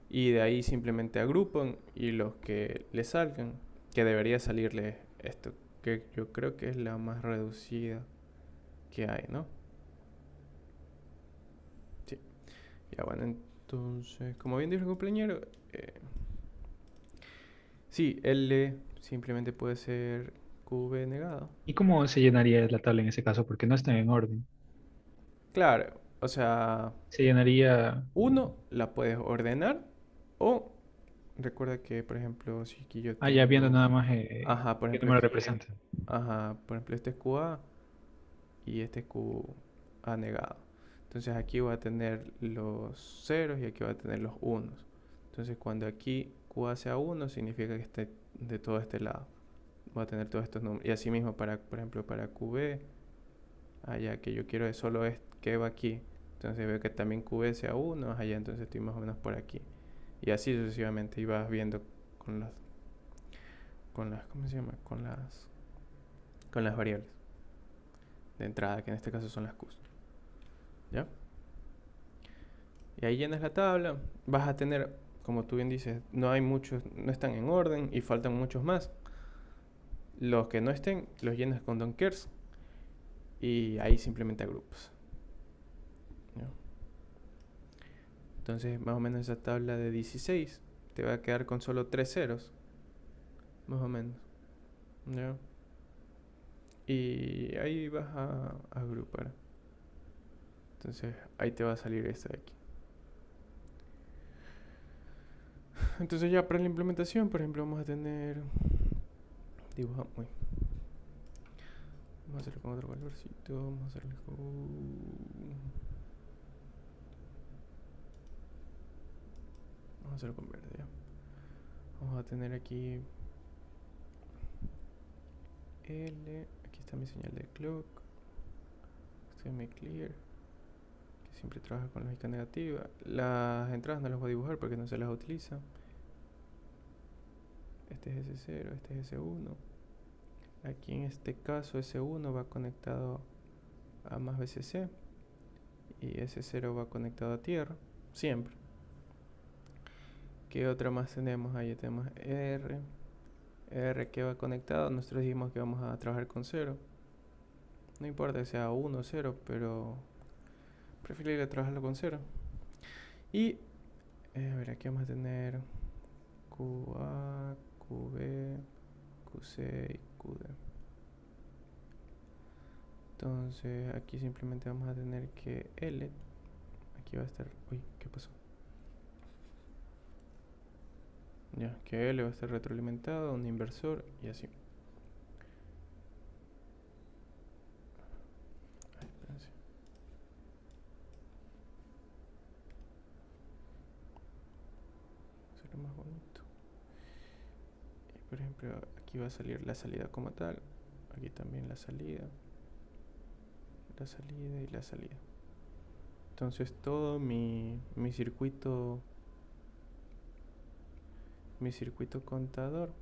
Y de ahí simplemente agrupan y los que les salgan, que debería salirles esto, que yo creo que es la más reducida que hay, ¿no? Sí. Ya bueno, entonces, como bien dijo el compañero, sí, L simplemente puede ser QV negado. ¿Y cómo se llenaría la tabla en ese caso? Porque no están en orden. Claro, o sea, Se llenaría, uno la puedes ordenar o recuerda que, por ejemplo, si aquí yo ya viendo tengo, nada más ajá, por qué ejemplo, número aquí, representa. ajá, por ejemplo, este es QA y este es QA negado. Entonces aquí voy a tener los ceros y aquí voy a tener los unos. Entonces cuando aquí QA sea 1 significa que esté de todo este lado. Voy a tener todos estos números. Y así mismo para, por ejemplo, para QB, allá que yo quiero es solo es que va aquí. Entonces veo que también QB sea 1, allá entonces estoy más o menos por aquí. Y así sucesivamente. Y vas viendo con las, ¿cómo se llama? Con las variables de entrada, que en este caso son las Qs. ¿Ya? Y ahí llenas la tabla. Vas a tener, como tú bien dices, no hay muchos, no están en orden y faltan muchos más. Los que no estén, los llenas con don't cares y ahí simplemente agrupas. ¿Ya? Entonces, más o menos esa tabla de 16 te va a quedar con solo 3 ceros, más o menos. ¿Ya? Y ahí vas a agrupar. Entonces, ahí te va a salir esta de aquí. Entonces, ya para la implementación, por ejemplo, vamos a tener. Dibujamos. Vamos a hacerlo con otro colorcito. Vamos a hacerlo con. Vamos a hacerlo con verde, ¿ya? Vamos a tener aquí L. Aquí está mi señal de clock. Este es mi clear, que siempre trabaja con lógica negativa. Las entradas no las voy a dibujar porque no se las utiliza. Este es S0, este es S1. Aquí en este caso S1 va conectado a más BCC y S0 va conectado a tierra, siempre. ¿Qué otra más tenemos? Ahí tenemos R que va conectado. Nosotros dijimos que vamos a trabajar con 0. No importa que sea 1 o 0, pero preferible trabajarlo con 0. Y a ver, aquí vamos a tener QA, QB, QC y QD. Entonces aquí simplemente vamos a tener que L, aquí va a estar, uy, ¿qué pasó? Ya, que L va a estar retroalimentado, un inversor y así. Ay, espérense. Será más bonito. Y por ejemplo, aquí va a salir la salida como tal. Aquí también la salida. La salida y la salida. Entonces todo mi circuito contador,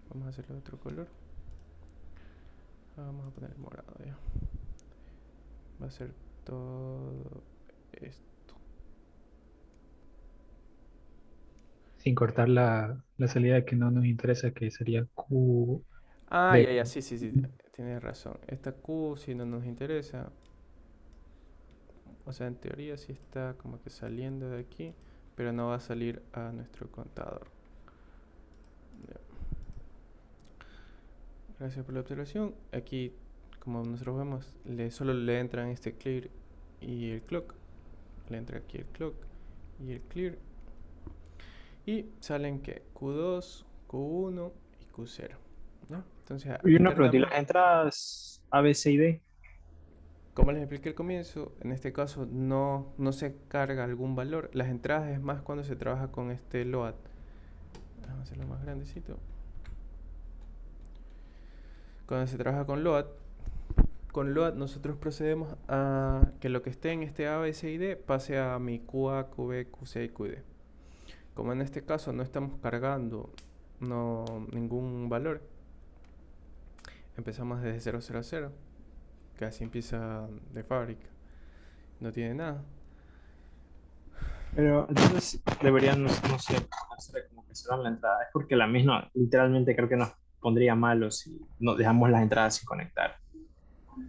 vamos a hacerlo de otro color. Vamos a poner el morado ya. Va a ser todo esto. Sin cortar la salida que no nos interesa, que sería Q. Ah, B. ya, sí, tienes razón. Esta Q si no nos interesa. O sea, en teoría sí está como que saliendo de aquí, pero no va a salir a nuestro contador. Ya. Gracias por la observación. Aquí, como nosotros vemos, solo le entran este clear y el clock. Le entra aquí el clock y el clear. Y salen que Q2, Q1 y Q0. ¿no? Entonces, Y aquí una pregunta, ¿y tardamos, las entradas A, B, C y D? como les expliqué al comienzo, en este caso no se carga algún valor. Las entradas es más cuando se trabaja con este load. Vamos a hacerlo más grandecito. Cuando se trabaja con load nosotros procedemos a que lo que esté en este A, B, C y D pase a mi QA, QB, QC y QD. Como en este caso no estamos cargando ningún valor, empezamos desde 0, 0, 0, que así empieza de fábrica, no tiene nada. Pero entonces deberían, no sé, hacer como que cerrar la entrada. Es porque la misma, literalmente creo que nos pondría malo si no dejamos las entradas sin conectar.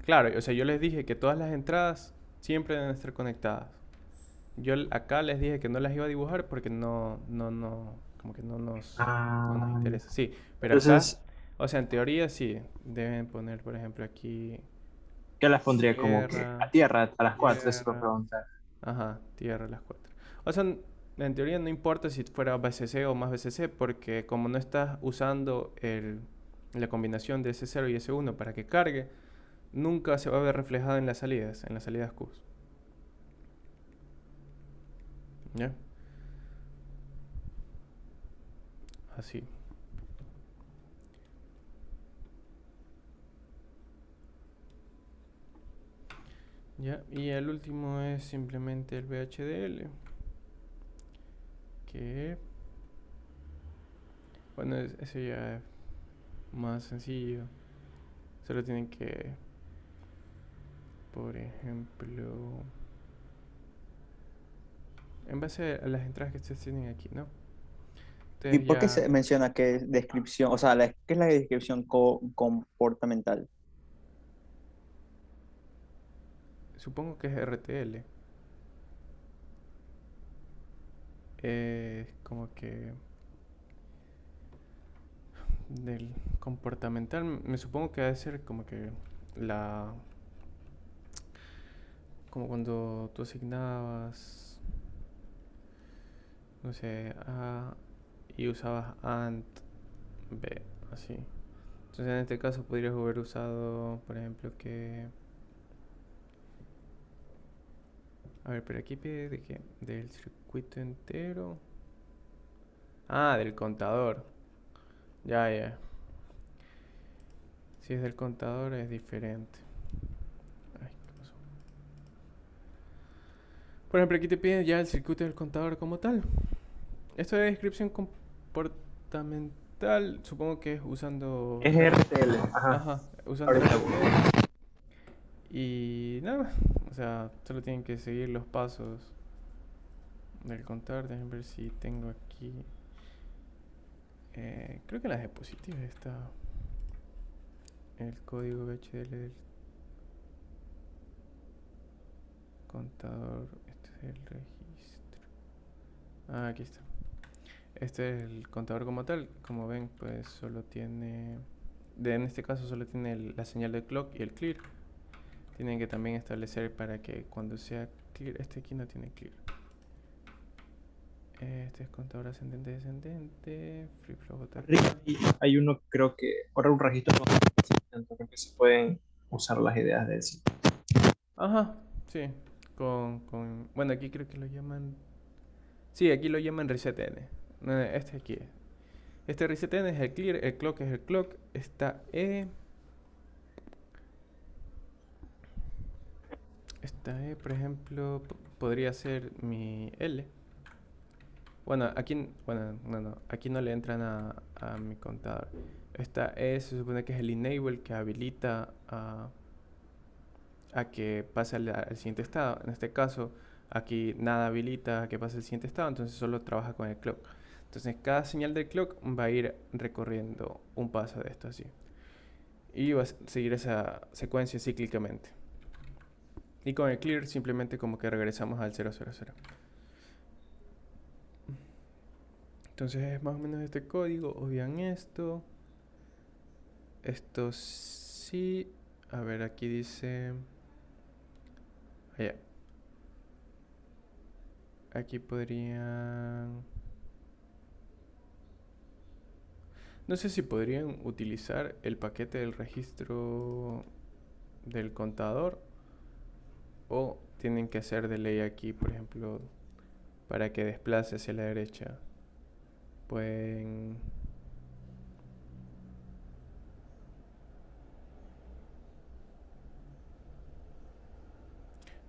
Claro, o sea, yo les dije que todas las entradas siempre deben estar conectadas. Yo acá les dije que no las iba a dibujar porque como que no nos Ah, interesa. Sí, pero acá, entonces, o sea, en teoría sí, deben poner, por ejemplo, aquí yo las pondría como que a tierra, tierra a las 4, eso puedo tierra, preguntar. ajá, tierra las 4. O sea, en teoría no importa si fuera BCC o más BCC porque como no estás usando la combinación de S0 y S1 para que cargue, nunca se va a ver reflejado en las salidas Q. ¿Ya? Así. Ya, y el último es simplemente el VHDL. Que, bueno, ese ya es más sencillo. Solo tienen que, por ejemplo, en base a las entradas que ustedes tienen aquí, ¿no? ¿Y Ustedes por qué ya, se menciona que es descripción, o sea, qué es la descripción comportamental? supongo que es RTL. Como que del comportamental, me supongo que debe ser como que como cuando tú asignabas, no sé, A y usabas AND B, así. Entonces en este caso podrías haber usado, por ejemplo, que... A ver, pero aquí pide de qué? Del circuito entero. Ah, del contador. Ya. Si es del contador es diferente. Ay, ¿qué pasó? Por ejemplo, aquí te piden ya el circuito del contador como tal. Esto de descripción comportamental, supongo que es usando Es RTL, ajá. Ajá, usando Ahorita RTL. Y nada más. O sea, solo tienen que seguir los pasos del contador. Déjenme ver si tengo aquí. Creo que en las diapositivas está el código HDL del contador. Este es el registro. Aquí está. Este es el contador como tal. Como ven, pues solo tiene... en este caso solo tiene la señal de clock y el clear. Tienen que también establecer para que cuando sea clear... Este aquí no tiene clear. Este es contador ascendente, descendente. Free flow Arriba hay uno, creo que, ahora un registro con creo que se pueden usar las ideas de ese. Ajá, sí. Bueno, aquí creo que lo llaman... Sí, aquí lo llaman resetn. No, este aquí es. Este resetn es el clear, el clock es el clock. Esta por ejemplo, podría ser mi L. Bueno, aquí, no, aquí no le entran a mi contador. Esta se supone que es el enable que habilita a que pase al siguiente estado. En este caso, aquí nada habilita a que pase al siguiente estado, entonces solo trabaja con el clock. Entonces cada señal del clock va a ir recorriendo un paso de esto así. Y va a seguir esa secuencia cíclicamente. Y con el clear simplemente como que regresamos al 000. Entonces es más o menos este código. Obvian esto. Esto sí. A ver, aquí dice... Allá. Aquí podrían... No sé si podrían utilizar el paquete del registro del contador o tienen que hacer de ley aquí, por ejemplo, para que desplace hacia la derecha. Pueden...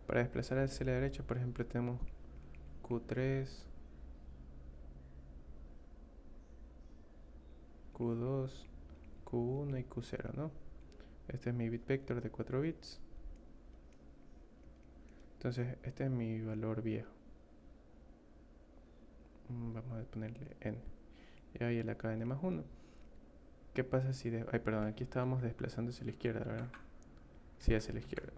Para desplazar hacia la derecha, por ejemplo, tenemos Q3, Q2, Q1 y Q0, ¿no? Este es mi bit vector de 4 bits. Entonces, este es mi valor viejo. Vamos a ponerle n. Y ahí la KN más 1. ¿Qué pasa si... Ay, perdón, aquí estábamos desplazando hacia la izquierda, ¿verdad? Sí, hacia la izquierda.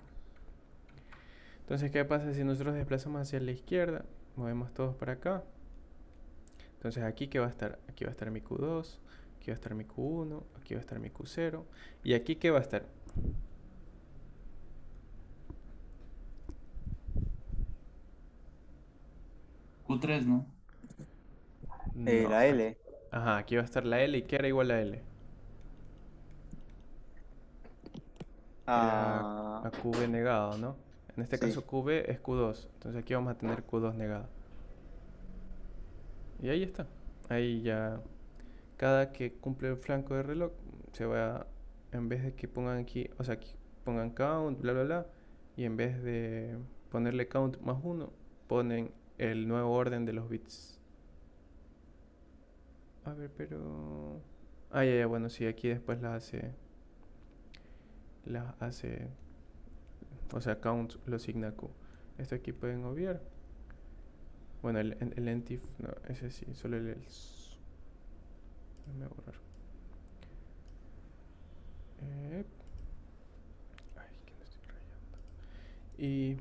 Entonces, ¿qué pasa si nosotros desplazamos hacia la izquierda? Movemos todos para acá. Entonces, ¿aquí qué va a estar? Aquí va a estar mi Q2, aquí va a estar mi Q1, aquí va a estar mi Q0. ¿Y aquí qué va a estar? Q3, ¿no? No. La L. Ajá, aquí va a estar la L. ¿Y qué era igual a L? Era Ah, a QB negado, ¿no? En este sí. caso QB es Q2. Entonces aquí vamos a tener Q2 negado. Y ahí está. Ahí ya... Cada que cumple el flanco de reloj, se va... En vez de que pongan aquí... O sea, aquí pongan count, bla, bla, bla. Y en vez de ponerle count más 1, ponen el nuevo orden de los bits. A ver, pero... Ah, ya, bueno, sí, aquí después las hace... O sea, count lo asigna Q. Esto aquí pueden obviar. Bueno, el entif, no, ese sí, solo el else. Déjame borrar. Ay, que no estoy rayando. Y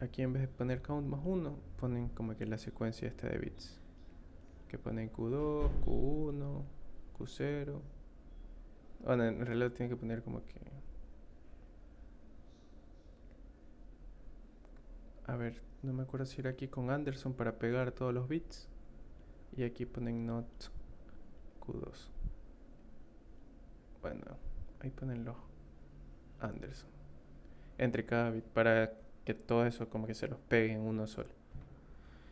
aquí en vez de poner count más 1, ponen como que la secuencia esta de bits. Que ponen Q2, Q1, Q0. Bueno, en realidad tienen que poner como que... A ver, no me acuerdo si era aquí con Anderson para pegar todos los bits. Y aquí ponen not Q2. Bueno, ahí ponen los Anderson entre cada bit para que todo eso como que se los pegue en uno solo.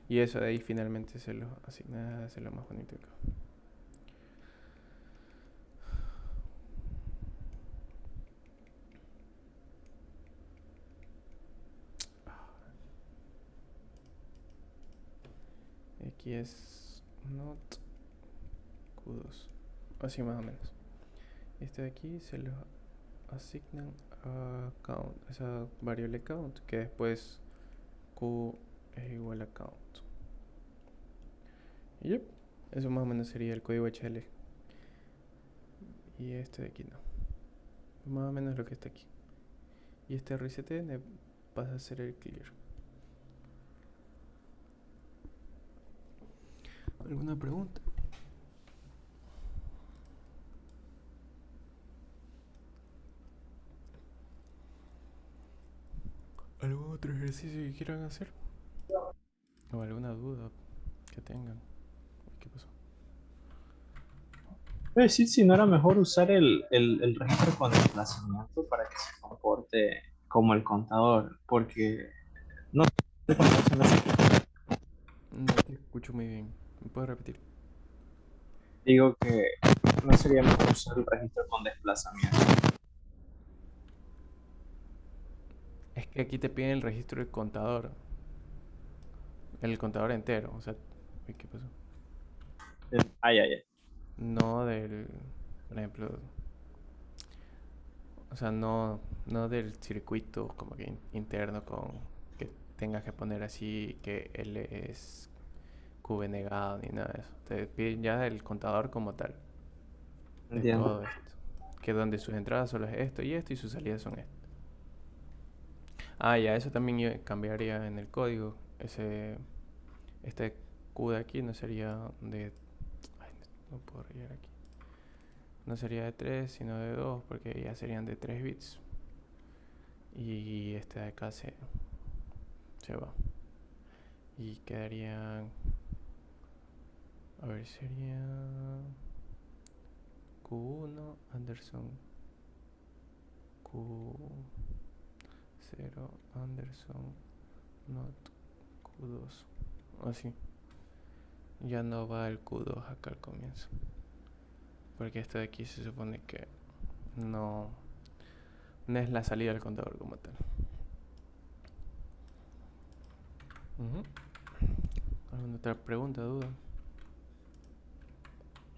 Y eso de ahí finalmente se los asigna, hace lo más bonito acá. Aquí es not Q2. Así más o menos. Este de aquí se los asignan a count, esa variable count, que después Q es igual a count. Yep, eso más o menos sería el código HL. Y este de aquí no. Más o menos lo que está aquí. Y este RCTN pasa a ser el clear. ¿Alguna pregunta? ¿Algún otro ejercicio que quieran hacer? ¿O alguna duda que tengan? ¿Qué pasó? Sí, sí, no era mejor usar el registro con desplazamiento para que se comporte como el contador, porque no sé cuándo se me hace. No te escucho muy bien. ¿Me puedes repetir? Digo que no sería mejor usar el registro con desplazamiento. Es que aquí te piden el registro del contador. El contador entero. O sea, uy, ¿qué pasó? Ay, ay, ay. No del, por ejemplo, o sea, no del circuito como que interno con que tengas que poner así que L es QV negado ni nada de eso. Te piden ya del contador como tal, de Entiendo. todo esto. Que donde sus entradas solo es esto y sus salidas son esto. Ah, ya, eso también cambiaría en el código. Este Q de aquí no sería de... Ay, no puedo rellenar aquí. No sería de 3 sino de 2 porque ya serían de 3 bits. Y este de acá se va. Y quedarían... A ver, sería... Q1, Anderson. Q0, Anderson. Not Q2. Así. Ya no va el Q2 acá al comienzo. Porque esto de aquí se supone que no es la salida del contador como tal. ¿Alguna otra pregunta, duda?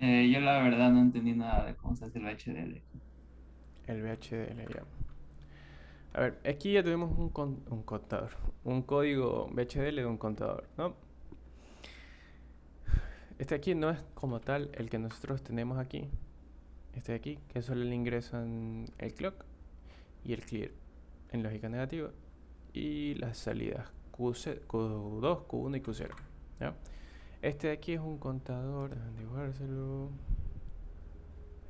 Yo la verdad no entendí nada de cómo se hace el HDL. El VHDL ya. A ver, aquí ya tenemos un contador. Un código VHDL de un contador, ¿no? Este aquí no es como tal el que nosotros tenemos aquí. Este de aquí, que es solo el ingreso en el clock y el clear en lógica negativa. Y las salidas Q2, Q1 y Q0. ¿ya? Este de aquí es un contador. Déjame dibujárselo.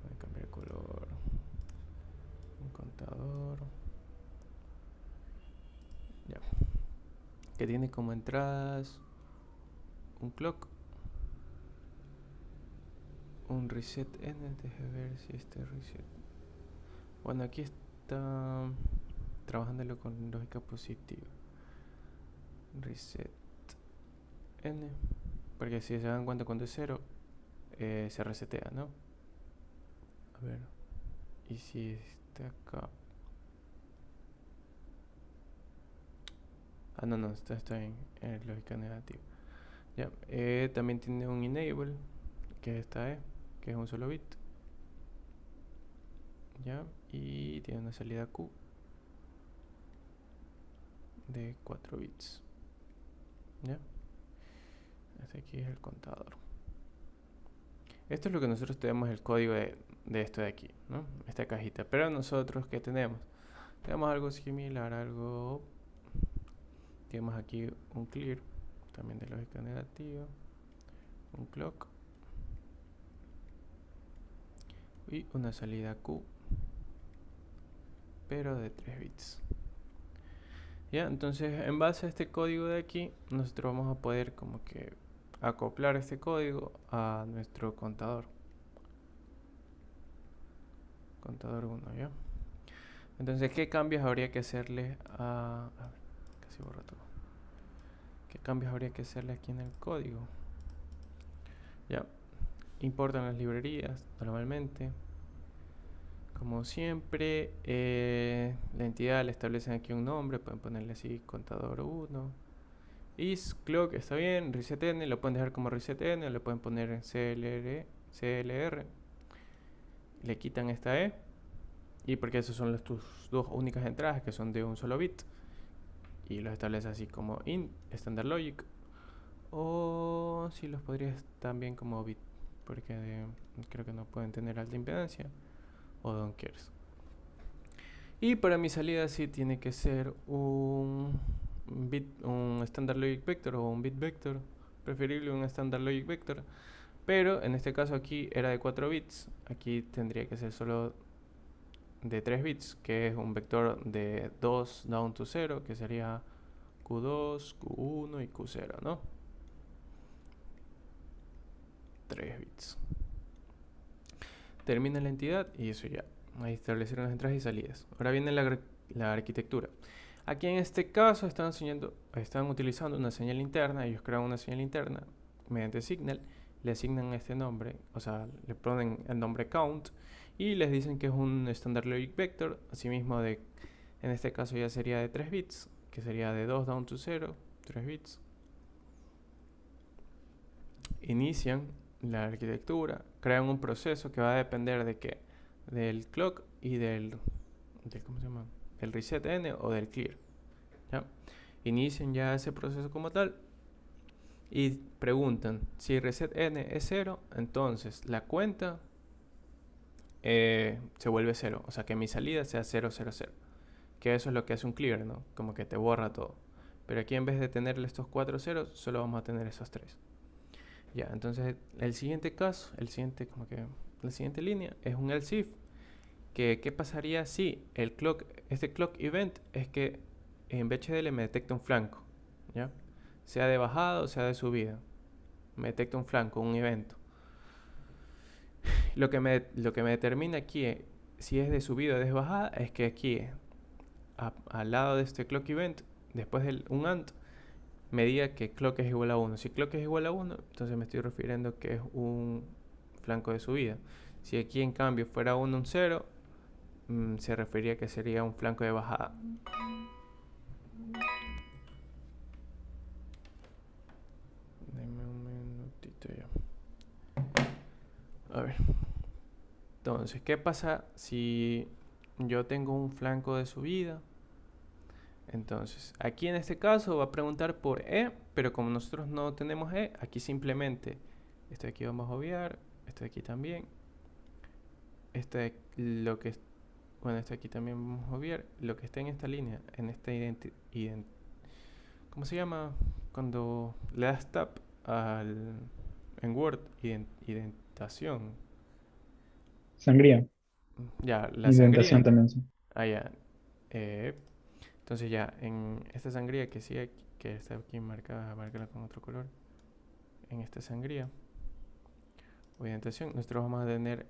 Voy a cambiar el color. Un contador. Ya. Que tiene como entradas un clock, un reset n. Deje ver si este reset. Bueno, aquí está trabajándolo con lógica positiva. Reset n. Porque si se dan cuenta cuando es 0, se resetea, ¿no? A ver. Y si está acá. Ah, no, está en lógica negativa. Ya. También tiene un enable, que es esta E, que es un solo bit. Ya. Y tiene una salida Q de 4 bits. ¿Ya? Este aquí es el contador. Esto es lo que nosotros tenemos el código de esto de aquí, ¿no? Esta cajita. Pero nosotros, ¿qué tenemos? Tenemos algo similar, algo... Tenemos aquí un clear, también de lógica negativa. Un clock. Y una salida Q, pero de 3 bits. Ya, entonces en base a este código de aquí, nosotros vamos a poder como que acoplar este código a nuestro contador. Contador 1, ¿ya? Entonces, ¿qué cambios habría que hacerle a... ver, casi borro todo. ¿Qué cambios habría que hacerle aquí en el código? Ya, importan las librerías normalmente. Como siempre, la entidad le establecen aquí un nombre, pueden ponerle así contador 1. Is clock está bien, resetn, lo pueden dejar como resetn, o le pueden poner CLR. Le quitan esta E. Y porque esas son tus dos únicas entradas que son de un solo bit. Y los establece así como in, standard logic. o si los podrías también como bit, porque creo que no pueden tener alta impedancia, o don't cares. Y para mi salida sí tiene que ser un standard logic vector o un bit vector, preferible un standard logic vector, pero en este caso aquí era de 4 bits, aquí tendría que ser solo de 3 bits, que es un vector de 2 down to 0, que sería Q2, Q1 y Q0, ¿no? 3 bits. Termina la entidad y eso ya. Ahí establecieron las entradas y salidas. Ahora viene la arquitectura. Aquí en este caso están utilizando una señal interna. Ellos crean una señal interna mediante signal. Le asignan este nombre, o sea, le ponen el nombre count y les dicen que es un standard logic vector. Asimismo, en este caso ya sería de 3 bits, que sería de 2 down to 0, 3 bits. Inician la arquitectura, crean un proceso que va a depender de qué, del clock y del ¿cómo se llama? Del reset n o del clear. ¿Ya? Inician ya ese proceso como tal y preguntan si reset n es 0, entonces la cuenta se vuelve 0, o sea que mi salida sea 0, 0, 0, que eso es lo que hace un clear, ¿no? Como que te borra todo. Pero aquí en vez de tenerle estos 4 ceros, solo vamos a tener esos 3. Ya, entonces el siguiente caso, la siguiente línea es un else if. ¿Qué pasaría si este clock event es que en BHDL me detecta un flanco? ¿Ya? Sea de bajada o sea de subida. Me detecta un flanco, un evento. Lo que me determina aquí si es de subida o de bajada es que aquí, al lado de este clock event, después de un AND, me diga que clock es igual a 1. Si clock es igual a 1, entonces me estoy refiriendo que es un flanco de subida. Si aquí en cambio fuera 1 un 0, se referiría que sería un flanco de bajada. Deme un minutito ya. A ver. Entonces, ¿qué pasa si yo tengo un flanco de subida? Entonces, aquí en este caso va a preguntar por E, pero como nosotros no tenemos E, aquí simplemente esto de aquí vamos a obviar, esto de aquí también, esto de aquí también vamos a obviar, lo que está en esta línea, en esta ¿cómo se llama? Cuando le das tab en Word, indentación. Sangría. Ya, la Indentación sangría. también, sí. Ah, ya. Entonces ya, en esta sangría que sigue, que está aquí marcada con otro color, en esta sangría o indentación, nosotros vamos a tener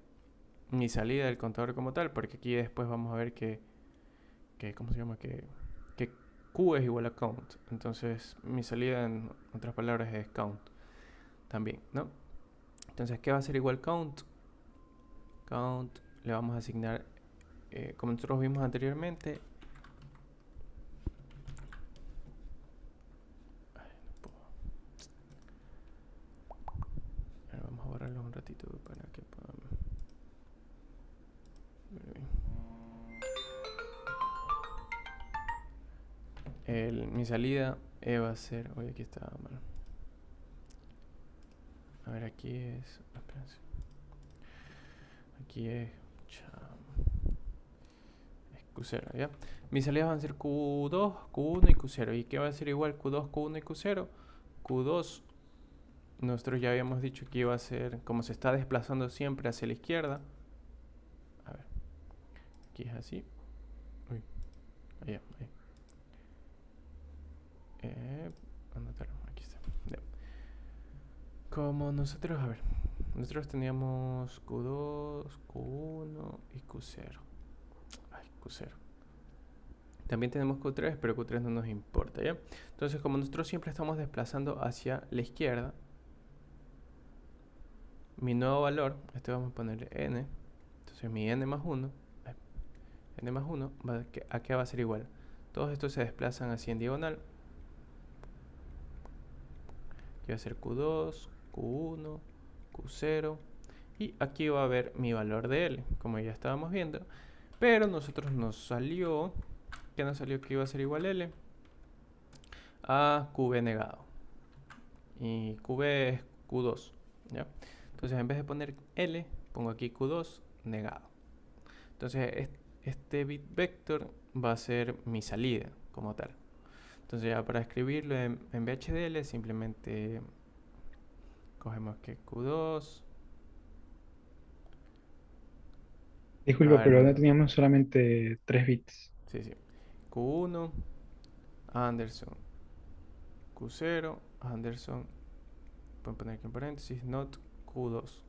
mi salida del contador como tal, porque aquí después vamos a ver que ¿cómo se llama? Que Q es igual a count. Entonces mi salida, en otras palabras, es count también, ¿no? Entonces, ¿qué va a ser igual count? Count le vamos a asignar, como nosotros vimos anteriormente, vamos a borrarlo un ratito para que puedan ver bien. Mi salida va a ser, oye, aquí está mal. A ver, aquí es, espérense. Aquí es Q0, ¿ya? Mis salidas van a ser Q2, Q1 y Q0. ¿Y qué va a ser igual Q2, Q1 y Q0? Q2, nosotros ya habíamos dicho que iba a ser, como se está desplazando siempre hacia la izquierda. A ver, aquí es así. Uy, ahí. Anotarlo, aquí está. Ya. Como nosotros, a ver, nosotros teníamos Q2, Q1 y Q0. Ay, Q0. También tenemos Q3, pero Q3 no nos importa, ¿ya? Entonces, como nosotros siempre estamos desplazando hacia la izquierda, mi nuevo valor, vamos a ponerle n. Entonces, mi n más 1, ¿a qué va a ser igual? Todos estos se desplazan así en diagonal. Aquí va a ser Q2, Q1, Q0. Y aquí va a haber mi valor de L, como ya estábamos viendo. Pero nosotros nos salió que iba a ser igual L a QB negado. y QB es Q2, ¿ya? Entonces en vez de poner L, pongo aquí Q2 negado. Entonces este bit vector va a ser mi salida como tal. Entonces ya para escribirlo en VHDL simplemente cogemos que Q2. A Disculpa, ver, pero no teníamos solamente 3 bits. sí. Q1, Anderson. Q0, Anderson. Pueden poner aquí en paréntesis, not Q2.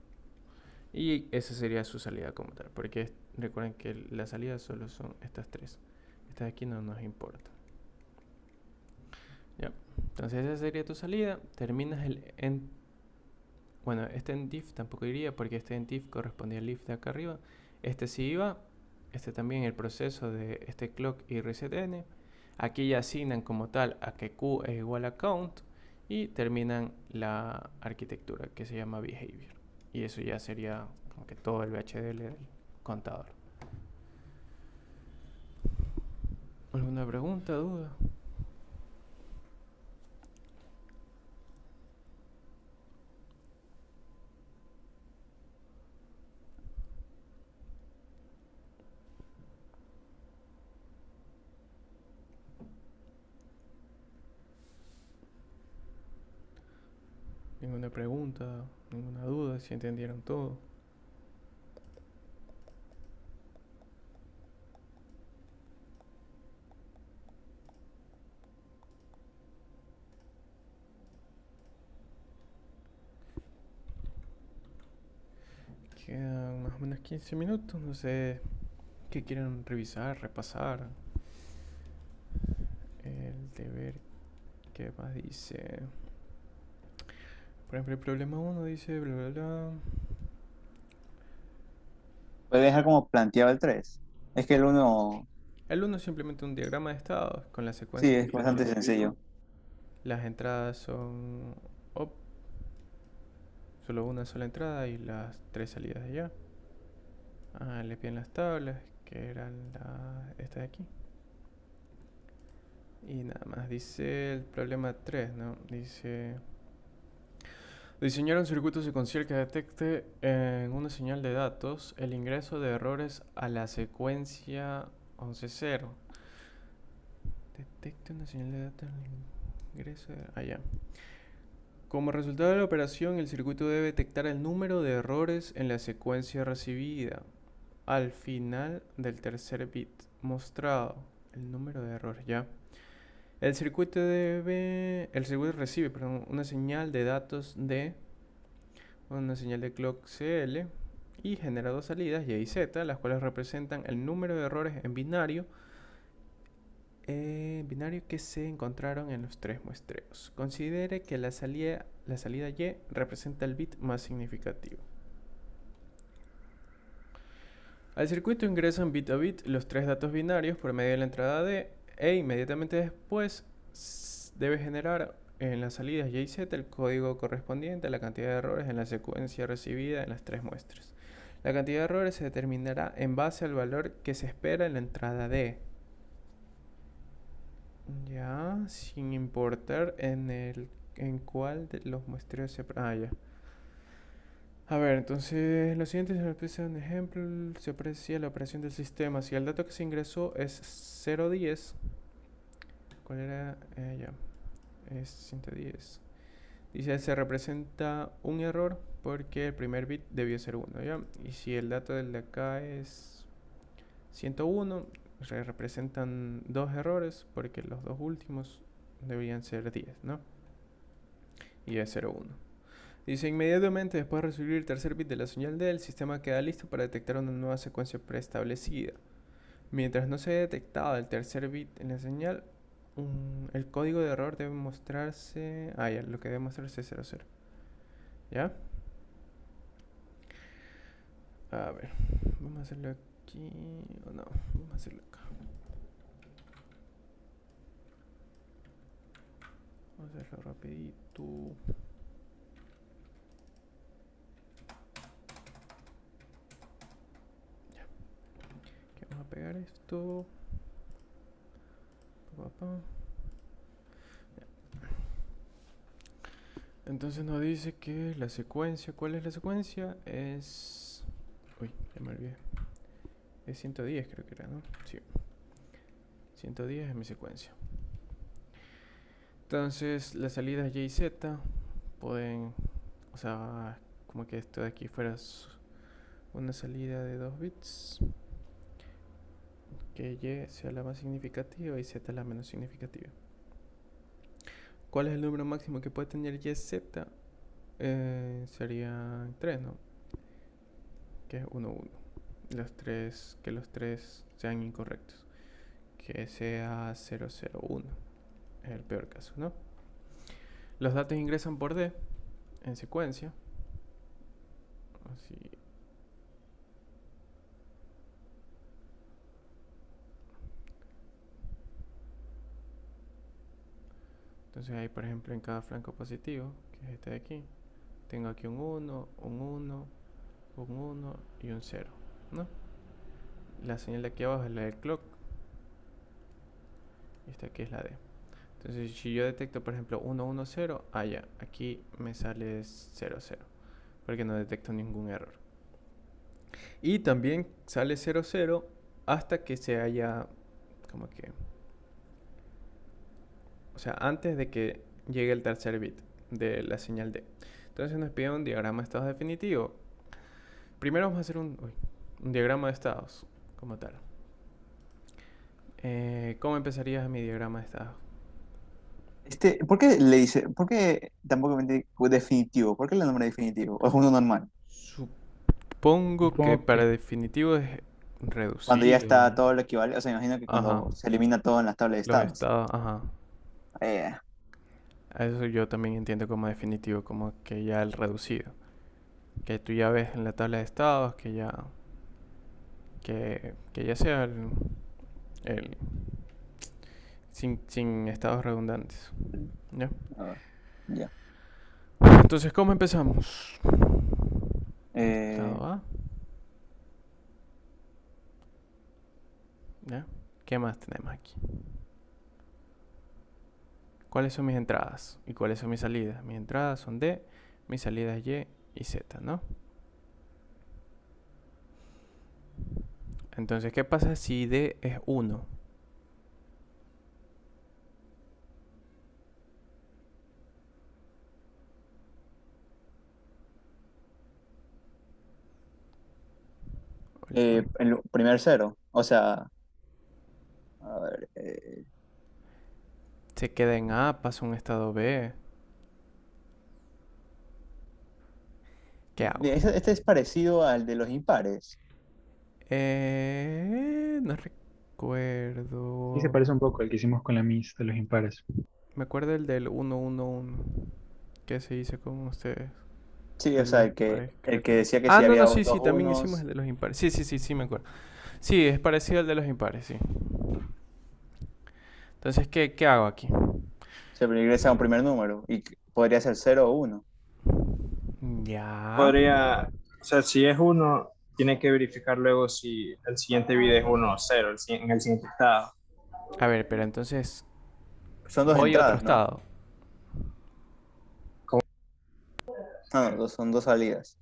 Y esa sería su salida como tal. Porque recuerden que las salidas solo son estas tres. Estas de aquí no nos importa. Ya. Entonces esa sería tu salida. Terminas el end. Bueno, este end diff tampoco iría porque este end diff correspondía al if de acá arriba. Este sí iba. Este también el proceso de este clock y reset n. Aquí ya asignan como tal a que q es igual a count. Y terminan la arquitectura que se llama behavior. Y eso ya sería como que todo el VHDL del contador. ¿Alguna pregunta, duda? ¿Ninguna pregunta? ¿Ninguna duda? ¿Si entendieron todo? Quedan más o menos 15 minutos, no sé qué quieren revisar, repasar. El deber, ¿qué más dice? Por ejemplo, el problema 1 dice bla bla bla. Puede dejar como planteado el 3. Es que el 1, El 1 es simplemente un diagrama de estados con la sí, secuencia es bastante indicativa. sencillo. Las entradas son op, solo una sola entrada y las tres salidas de allá. Le piden las tablas, que eran esta de aquí. Y nada más, dice el problema 3, ¿no? Dice: diseñar un circuito secuencial que detecte en una señal de datos el ingreso de errores a la secuencia 11.0. Detecte una señal de datos el ingreso de... ya. Como resultado de la operación, el circuito debe detectar el número de errores en la secuencia recibida al final del tercer bit mostrado. El número de errores, ya. El circuito recibe, una señal de datos de una señal de clock CL y genera dos salidas Y y Z, las cuales representan el número de errores en binario que se encontraron en los tres muestreos. Considere que la salida Y representa el bit más significativo. Al circuito ingresan bit a bit los tres datos binarios por medio de la entrada D e inmediatamente después debe generar en las salidas Y y Z el código correspondiente a la cantidad de errores en la secuencia recibida en las tres muestras. La cantidad de errores se determinará en base al valor que se espera en la entrada D. Ya, sin importar en cuál de los muestreos se... ya. A ver, entonces lo siguiente se un ejemplo, se aprecia la operación del sistema. Si el dato que se ingresó es 010, ¿cuál era? Ya, es 110. Dice, se representa un error porque el primer bit debió ser 1, ¿ya? Y si el dato del de acá es 101, se representan dos errores porque los dos últimos deberían ser 10, ¿no? Y es 01. Dice, inmediatamente después de recibir el tercer bit de la señal D, el sistema queda listo para detectar una nueva secuencia preestablecida. Mientras no se haya detectado el tercer bit en la señal, el código de error debe mostrarse... ya, lo que debe mostrarse es 00. ¿Ya? A ver, vamos a hacerlo aquí... o no, vamos a hacerlo acá. Vamos a hacerlo rapidito. Vamos a pegar esto. Entonces nos dice que la secuencia, ¿cuál es la secuencia? Es... Uy, ya me olvidé. Es 110 creo que era, ¿no? Sí. 110 es mi secuencia. Entonces las salidas Y y Z pueden... O sea, como que esto de aquí fuera una salida de 2 bits. Que Y sea la más significativa y Z la menos significativa. ¿Cuál es el número máximo que puede tener YZ? Sería 3, ¿no? Que es 1, 1. Que los tres sean incorrectos. Que sea 0, 0, 1. Es el peor caso, ¿no? Los datos ingresan por D en secuencia. Así. Entonces ahí, por ejemplo, en cada flanco positivo, que es este de aquí, tengo aquí un 1, un 1, un 1 y un 0, ¿no? La señal de aquí abajo es la del clock. Y esta aquí es la D. Entonces si yo detecto, por ejemplo, 1, 1, 0, ya, aquí me sale 0, 0, porque no detecto ningún error. Y también sale 0, 0 hasta que se haya, como que... O sea, antes de que llegue el tercer bit de la señal D. Entonces nos pide un diagrama de estados definitivo. Primero vamos a hacer un diagrama de estados, como tal. ¿Cómo empezarías mi diagrama de estados? ¿Por qué le dice, por qué tampoco me definitivo? ¿Por qué le nombra definitivo? ¿O es uno normal? Supongo que Supongo para que definitivo es Cuando ya reducido. está todo lo equivalente, o sea, imagino que Ajá. cuando se elimina todo en las tablas de Los estados. estados, ajá. Eh, A eso yo también entiendo como definitivo, como que ya el reducido. Que tú ya ves en la tabla de estados que ya... Que ya sea el sin estados redundantes. ¿Ya? a ver, ya. Entonces, ¿cómo empezamos? Eh, Estado A. ¿Ya? ¿Qué más tenemos aquí? ¿Cuáles son mis entradas? ¿Y cuáles son mis salidas? Mis entradas son D, mis salidas Y y Z, ¿no? Entonces, ¿qué pasa si D es 1? el primer cero, o sea, a ver, Se queda en A, pasa a un estado B. ¿Qué hago? este es parecido al de los impares. No sí se recuerdo. parece un poco al que hicimos con la Miss de los impares. Me acuerdo el del 1, 1, 1. ¿Qué se hizo con ustedes? Sí, o El de sea, los el impares, creo que que... decía que Ah, si no, había no, sí, dos sí, también hicimos unos. el de los impares. Sí, sí, sí, sí, me acuerdo. Sí, es parecido al de los impares, sí. Entonces, ¿qué hago aquí? Se regresa a un primer número y podría ser 0 o 1. Ya. Podría, o sea, si es uno, tiene que verificar luego si el siguiente bit es uno o cero en el siguiente estado. A ver, pero entonces Son dos voy a otro entradas, ¿no? estado. No, son dos salidas.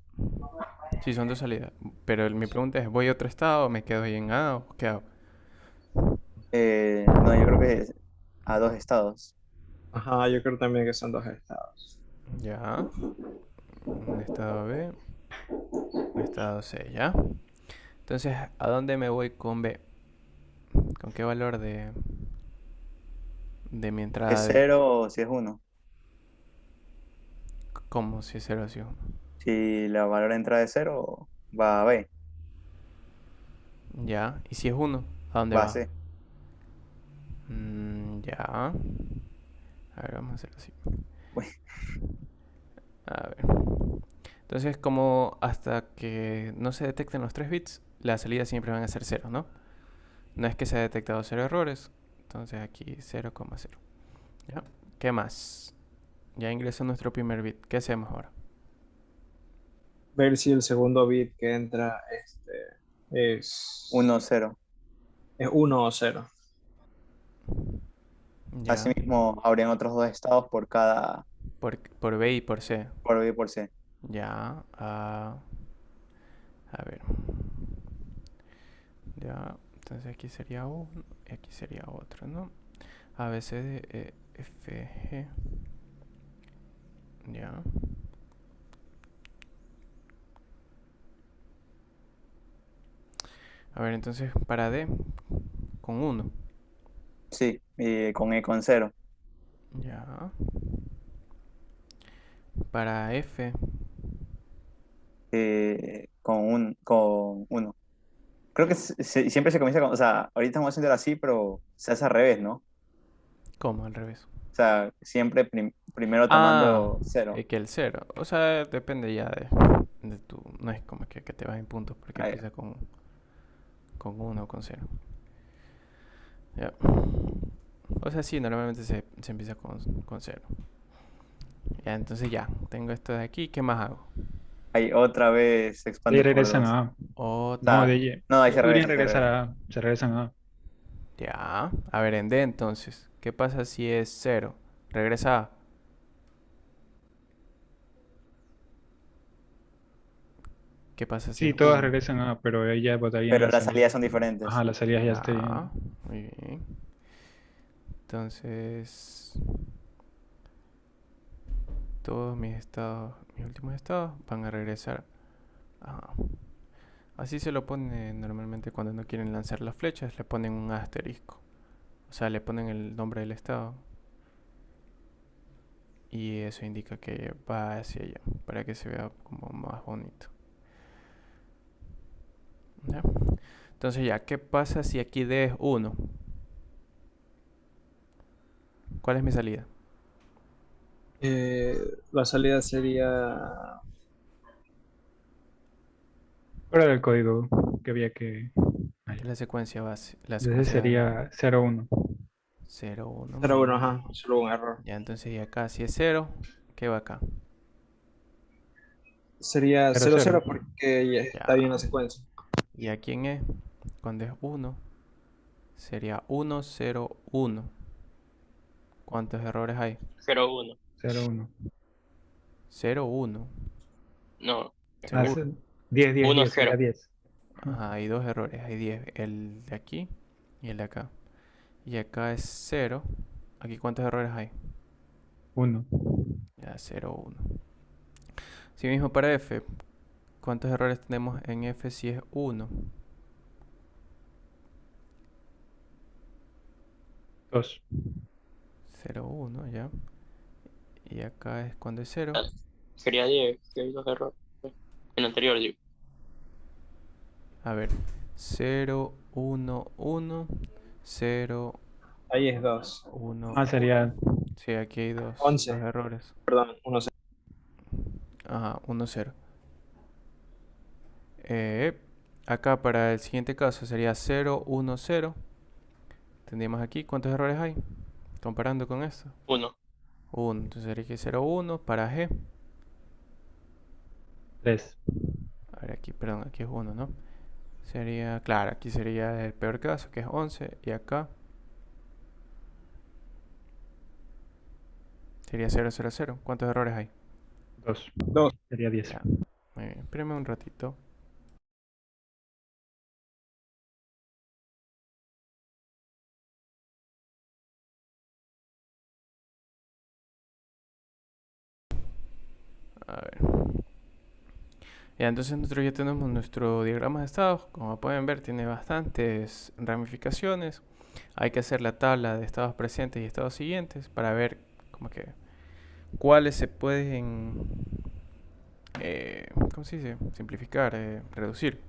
Sí, son dos salidas. Pero mi pregunta es, ¿voy a otro estado? ¿Me quedo ahí en A o qué hago? No, yo creo que es a dos estados. Ajá, yo creo también que son dos estados. Ya. Un estado B, un estado C, ¿ya? Entonces, ¿a dónde me voy con B? ¿Con qué valor de mi entrada ¿Es D? 0 o si es 1? ¿Cómo si es 0 así 1? Si la valor de entrada es 0, va a B, Ya. ¿Y si es 1? ¿A dónde va a va? C. Ya. A ver, vamos a hacerlo así. Uy, A ver. Entonces, como hasta que no se detecten los 3 bits, las salidas siempre van a ser 0, ¿no? No es que se haya detectado 0 errores. Entonces aquí 0,0. ¿Ya? ¿Qué más? Ya ingresó nuestro primer bit. ¿Qué hacemos ahora? Ver si el segundo bit que entra es, 1, 0. es uno o cero. Ya. Asimismo, habrían otros dos estados por cada por B y por C. por B y por C. Ya. A ver. Ya. Entonces aquí sería uno y aquí sería otro, ¿no? A, B, C, D, E, F, G. Ya. A ver, entonces para D, con 1. Sí, con E con 0. Ya. Para F, Con 1. Creo que siempre se comienza con, o sea, ahorita estamos haciendo así, pero se hace al revés, ¿no? ¿cómo? Al revés. O sea, siempre primero Ah, tomando 0. que el 0. O sea, depende ya de tu. No es como que te vas en puntos porque Ah, ya. empieza con 1 o con 0. Ya. O sea, sí, normalmente se empieza con 0. Ya, entonces ya. Tengo esto de aquí. ¿Qué más hago? Ahí otra vez se De expande ahí por regresan 2. a A. O No, Otra. sea, de ahí. no, ahí Ahí se podrían regresa, se regresar regresa. a A. Se regresan a A. Ya. A ver, en D entonces. ¿Qué pasa si es 0? Regresa A. ¿Qué pasa si es Sí, todas 1? regresan a A, pero ahí ya votarían Pero las las salidas. salidas son diferentes. Ajá, las salidas ya Ya. estarían. Muy bien. Entonces, todos mis estados, mis últimos estados, van a regresar. Ajá. Así se lo pone normalmente cuando no quieren lanzar las flechas, le ponen un asterisco. O sea, le ponen el nombre del estado. Y eso indica que va hacia allá, para que se vea como más bonito. ¿Ya? Entonces ya, ¿qué pasa si aquí D es 1? ¿Cuál es mi salida? La salida sería Fuera del código que había que. Es la secuencia base, la Entonces secuencia sería 0-1. 0, 1, muy 0-1, bien. ajá, solo un error. Ya, entonces y acá si es 0, ¿qué va acá? Sería 0-0. 0-0 porque ya está Ya. bien la secuencia. ¿Y a quién es? Cuando es 1, sería 1, 0, 1. ¿Cuántos errores hay? 0-1. 0-1. 0, 1. No, Ah, ¿Seguro? 10-10-10. Sería 1-0. 10. Ajá, hay dos errores. Hay 10. El de aquí y el de acá. Y acá es 0. ¿Aquí cuántos errores hay? 1. Ya, 0, 1. Así mismo para F. ¿Cuántos errores tenemos en F si es 1? 2. 0, 1, ya. Y acá es cuando es 0. Sería 10, que hay dos errores. En el anterior, digo. A ver. 0, 1, 1. 0, Ahí es 2. 1, Ah, 1. sería Sí, aquí hay dos 11, errores. perdón, 1-0. Ajá, 1, 0. Acá para el siguiente caso sería 0, 1, 0. Tendríamos aquí, ¿cuántos errores hay? Comparando con esto. 1. 1. Entonces sería que 0, 1 para G. 3. A ver, aquí, perdón, aquí es 1, ¿no? Sería, claro, aquí sería el peor caso, que es 11. Y acá sería 0, 0, 0. ¿Cuántos errores hay? 2. 2. Sería 10. Ya, muy bien. Espérame un ratito. A ver. Ya, entonces nosotros ya tenemos nuestro diagrama de estados. Como pueden ver, tiene bastantes ramificaciones. Hay que hacer la tabla de estados presentes y estados siguientes para ver como que cuáles se pueden, ¿cómo se dice? Simplificar, reducir.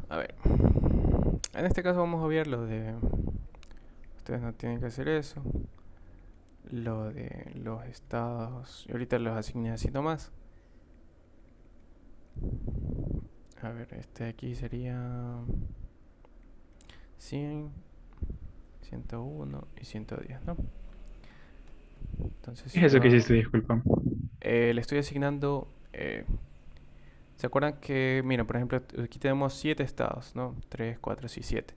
A ver. En este caso vamos a obviar lo de... Ustedes no tienen que hacer eso. Lo de los estados... Y ahorita los asigné así nomás. A ver, este de aquí sería 100, 101 y 110, ¿no? Entonces ¿Qué es eso que yo hiciste? Disculpa. le estoy asignando... ¿se acuerdan que, mira, por ejemplo, aquí tenemos 7 estados, ¿no? 3, 4, sí, 7.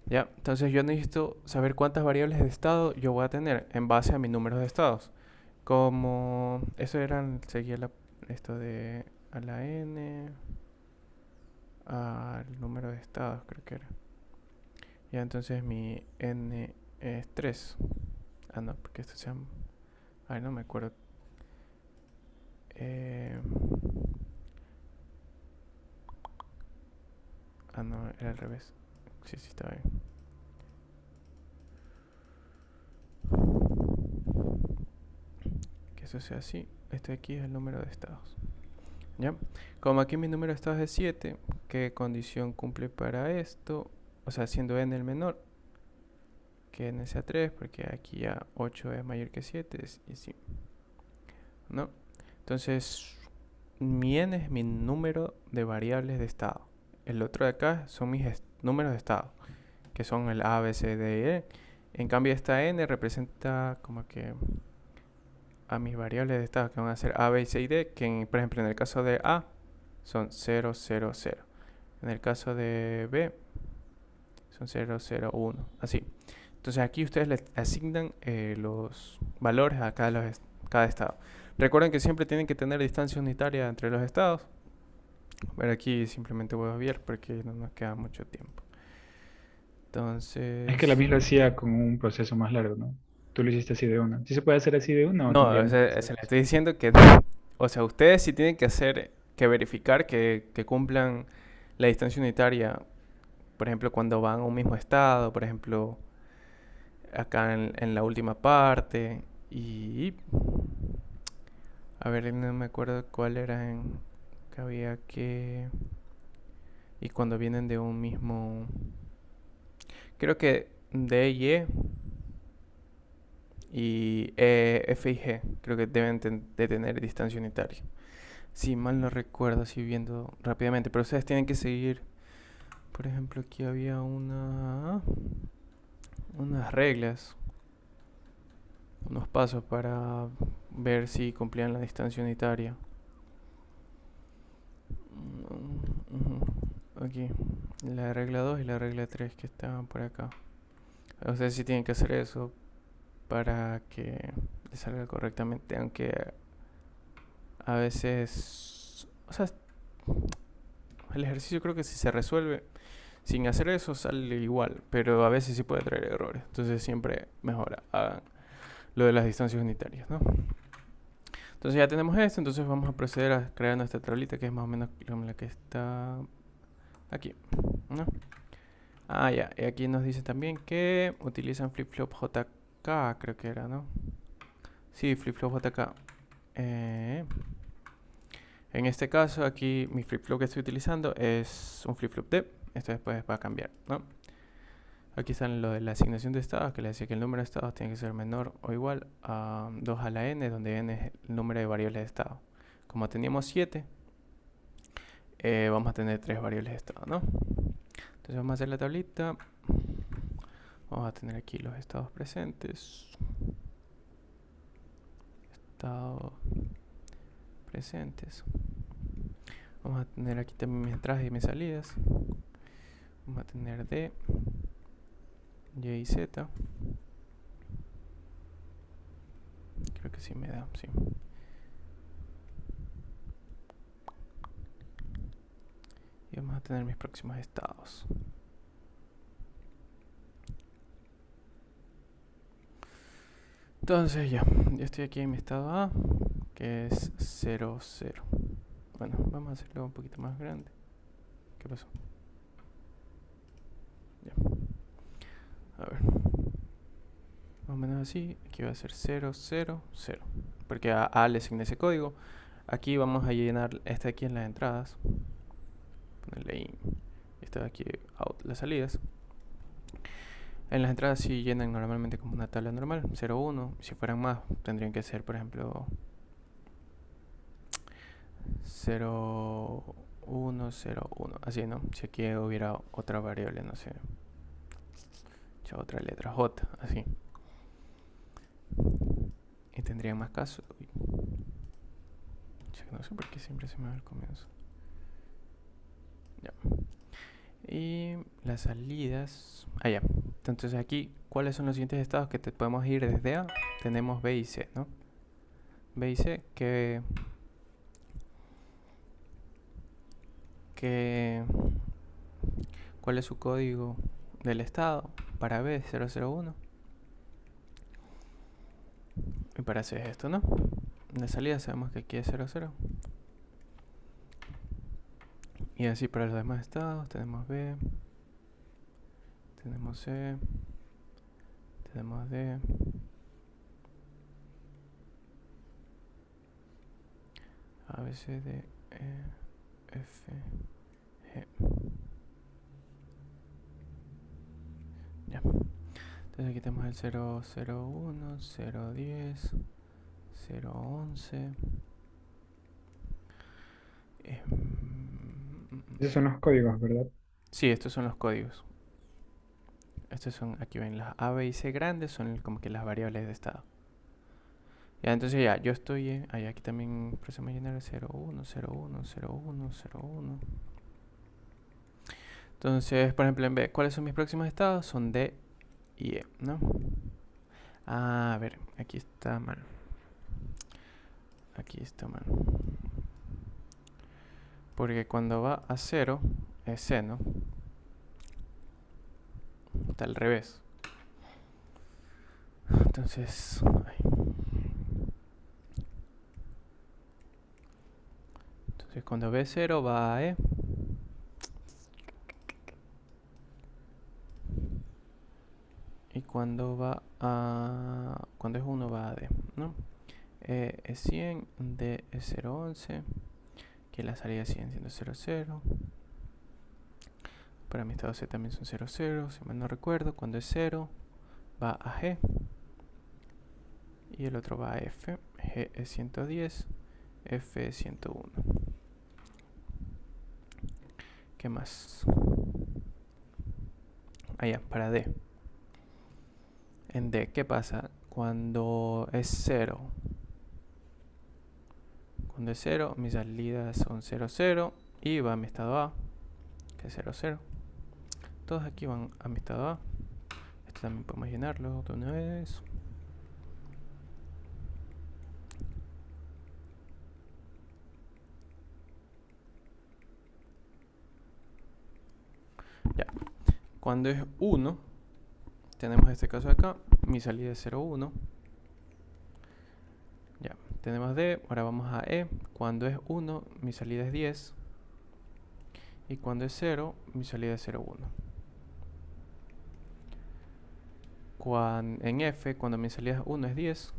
Ya, entonces yo necesito saber cuántas variables de estado yo voy a tener en base a mi número de estados. Como eso eran, seguía esto de a la n al número de estados, creo que era. Ya, entonces mi n es 3. Ah, no, porque esto se llama... Ay, no me acuerdo. Ah, no, era al revés. Sí, sí, está bien. Que eso sea así. Este de aquí es el número de estados. ¿Ya? Como aquí mi número de estados es 7, ¿qué condición cumple para esto? O sea, siendo n el menor, que n sea 3, porque aquí ya 8 es mayor que 7, y así. ¿No? Entonces, mi n es mi número de variables de estado. El otro de acá son mis números de estado, que son el A, B, C, D y E. En cambio, esta n representa como que a mis variables de estado, que van a ser A, B, C y D, que por ejemplo en el caso de A son 0, 0, 0. En el caso de B son 0, 0, 1. Así. Entonces aquí ustedes le asignan los valores a cada estado. Recuerden que siempre tienen que tener distancia unitaria entre los estados. Pero aquí simplemente voy a obviar porque no nos queda mucho tiempo. Entonces... Es que la misma lo hacía con un proceso más largo, ¿no? Tú lo hiciste así de una. ¿Sí se puede hacer así de una o No, tendríamos que hacer se le esto? estoy diciendo que... O sea, ustedes sí tienen que hacer, que verificar que cumplan la distancia unitaria. Por ejemplo, cuando van a un mismo estado, por ejemplo, acá en la última parte. Y... A ver, no me acuerdo cuál era en... Que había que... Y cuando vienen de un mismo... Creo que D y E y F y G creo que deben de tener distancia unitaria. Si mal no recuerdo, así viendo rápidamente, pero ustedes tienen que seguir. Por ejemplo, aquí había unas reglas, unos pasos para ver si cumplían la distancia unitaria. Aquí, la regla 2 y la regla 3 que estaban por acá. Ustedes sí tienen que hacer eso para que les salga correctamente, aunque a veces, o sea, el ejercicio creo que si se resuelve sin hacer eso sale igual, pero a veces sí puede traer errores. Entonces siempre mejor hagan lo de las distancias unitarias, ¿no? Entonces ya tenemos esto, entonces vamos a proceder a crear nuestra tablita que es más o menos como la que está aquí, ¿no? Ah, ya, y aquí nos dice también que utilizan flip-flop JK, creo que era, ¿no? Sí, flip-flop JK. En este caso, aquí mi flip-flop que estoy utilizando es un flip-flop D. Esto después va a cambiar, ¿no? Aquí está lo de la asignación de estados, que le decía que el número de estados tiene que ser menor o igual a 2 a la n, donde n es el número de variables de estado. Como teníamos 7, vamos a tener 3 variables de estado, ¿no? Entonces vamos a hacer la tablita. Vamos a tener aquí los estados presentes. Estados presentes. Vamos a tener aquí también mis entradas y mis salidas. Vamos a tener D, Y y Z. Creo que sí me da, sí. Y vamos a tener mis próximos estados. Entonces ya, yo estoy aquí en mi estado A, que es 0, 0. Bueno, vamos a hacerlo un poquito más grande. ¿Qué pasó? Ya. A ver. Más o menos así. Aquí va a ser 0, 0, 0. Porque a A le asigné ese código. Aquí vamos a llenar este aquí en las entradas. Ponerle in. Esto de aquí out, las salidas. En las entradas sí llenan normalmente como una tabla normal, 0, 1. Si fueran más, tendrían que ser, por ejemplo, 0, 1, 0, 1. Así, ¿no? Si aquí hubiera otra variable, no sé, otra letra J, así. Y tendrían más casos. No sé por qué siempre se me va al comienzo. Ya. Y las salidas. Ah, ya. Entonces aquí, ¿cuáles son los siguientes estados que te podemos ir desde A? Tenemos B y C, ¿no? B y C, ¿cuál es su código del estado? Para B es 001 y para C es esto, ¿no? De salida sabemos que aquí es 00. Y así para los demás estados tenemos B, tenemos C, tenemos D, A, B, C, D, E, F, G. Ya. Entonces aquí tenemos el 001, 010, 011. Esos son los códigos, ¿verdad? Sí, estos son los códigos. Estos son, aquí ven, las A, B y C grandes son como que las variables de estado. Ya, entonces ya, yo estoy aquí también procedemos a llenar el 01, 01, 01, 01. Entonces, por ejemplo, en B, ¿cuáles son mis próximos estados? Son D y E, ¿no? A ver, aquí está mal. Aquí está mal. Porque cuando va a 0 es C, ¿no? Está al revés. Entonces, cuando B es 0 va a E. Y cuando es 1 va a D, ¿no? E es 100, D es 011, que las salidas siguen siendo 00. Para mi estado C también son 00, si mal no recuerdo. Cuando es 0 va a G y el otro va a F. G es 110, F es 101. ¿Qué más? Allá, para D. En D, ¿qué pasa? Cuando es 0. Cuando es 0, mis salidas son 00 y va a mi estado A, que es 00. Todos aquí van a mi estado A. Esto también podemos llenarlo de una vez. Ya. Cuando es 1, tenemos este caso de acá. Mi salida es 01. Ya. Tenemos D. Ahora vamos a E. Cuando es 1, mi salida es 10. Y cuando es 0, mi salida es 01. En F, cuando mi salida es 1 es 10.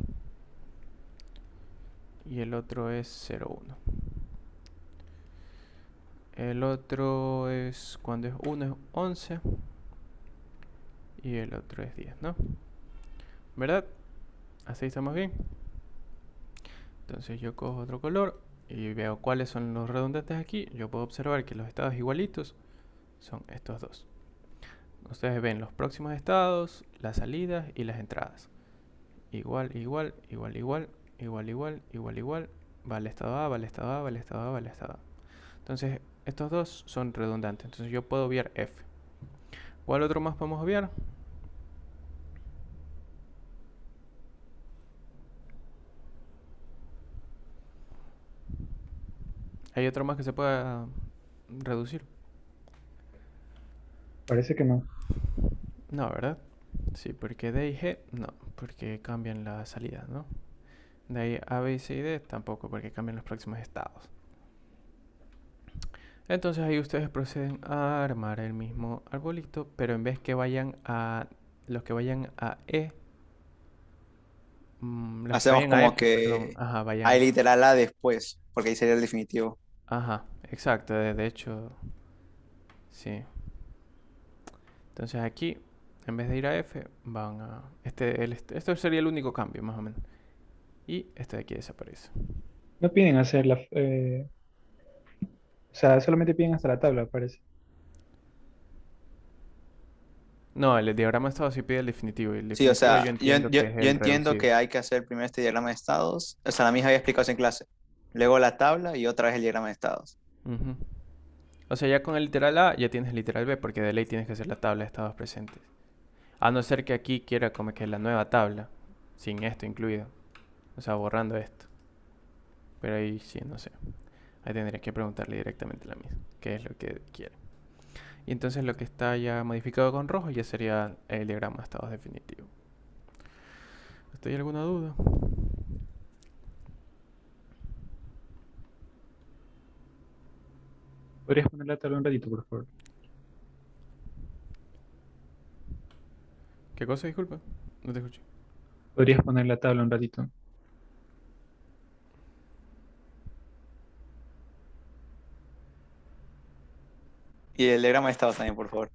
Y el otro es 01. El otro es, cuando es 1 es 11. Y el otro es 10, ¿no? ¿Verdad? Así estamos bien. Entonces yo cojo otro color y veo cuáles son los redundantes aquí. Yo puedo observar que los estados igualitos son estos dos. Ustedes ven los próximos estados, las salidas y las entradas. Igual, igual, igual, igual, igual, igual, igual, igual. Va al estado A, va al estado A, va al estado A, va al estado A. Entonces estos dos son redundantes. Entonces yo puedo obviar F. ¿Cuál otro más podemos obviar? ¿Hay otro más que se pueda reducir? Parece que no. No, ¿verdad? Sí, porque D y G, no, porque cambian la salida, ¿no? De ahí A, B, C y D tampoco, porque cambian los próximos estados. Entonces ahí ustedes proceden a armar el mismo arbolito, pero en vez que vayan a los que vayan a E, los que Hacemos vayan a como F, perdón, que ajá, vayan. hay literal A después, porque ahí sería el definitivo. Ajá, exacto, de hecho, sí. Entonces aquí, en vez de ir a F, van a... Esto sería el único cambio, más o menos. Y este de aquí desaparece. No piden hacer o sea, solamente piden hasta la tabla, parece. No, el diagrama de estado sí pide el definitivo. Y el Sí, o definitivo sea, yo entiendo que es yo el entiendo reducido. que hay que hacer primero este diagrama de estados. O sea, la misma había explicado eso en clase. Luego la tabla y otra vez el diagrama de estados. Ujú. O sea, ya con el literal A ya tienes el literal B, porque de ley tienes que hacer la tabla de estados presentes. A no ser que aquí quiera como que la nueva tabla, sin esto incluido. O sea, borrando esto. Pero ahí sí, no sé. Ahí tendría que preguntarle directamente a la misma, qué es lo que quiere. Y entonces lo que está ya modificado con rojo ya sería el diagrama de estados definitivo. ¿Hasta ahí alguna duda? ¿Podrías poner la tabla un ratito, por favor? ¿Qué cosa, disculpa? No te escuché. ¿Podrías poner la tabla un ratito? Y el diagrama de estados también, por favor.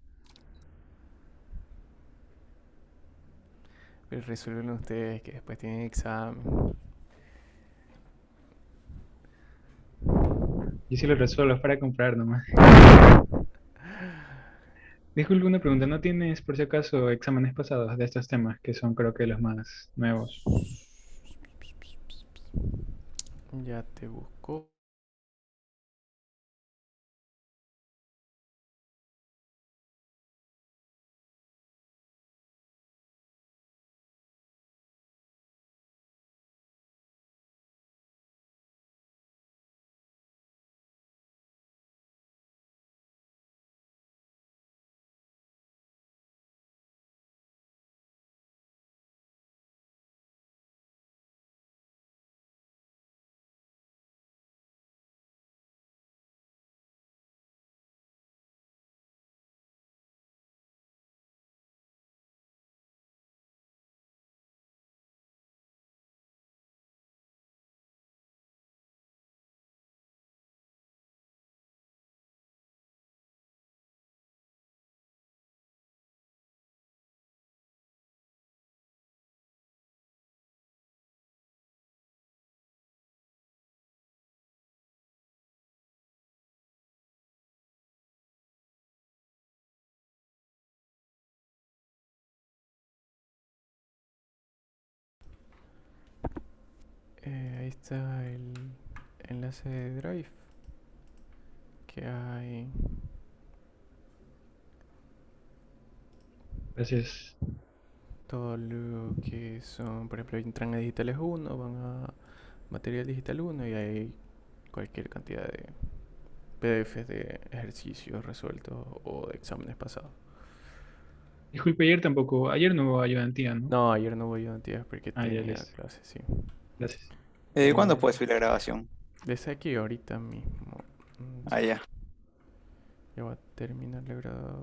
Pero resuelven ustedes que después tienen examen. Yo sí lo resuelvo, es para comprar nomás. Disculpe una pregunta, ¿no tienes por si acaso exámenes pasados de estos temas que son creo que los más nuevos? Ya te busco. Ahí está el enlace de Drive que hay. Gracias. Todo lo que son, por ejemplo, entran a Digitales 1, van a Material Digital 1 y hay cualquier cantidad de PDFs de ejercicios resueltos o de exámenes pasados. Disculpe, ayer no hubo ayudantía, ¿no? No, ayer no hubo ayudantías porque Ah, ya, tenía listo. clase, sí. Gracias. ¿Cuándo Eh, puedes subir la grabación? Desde aquí ahorita mismo. Ah, ya. Ya voy a terminar la grabación.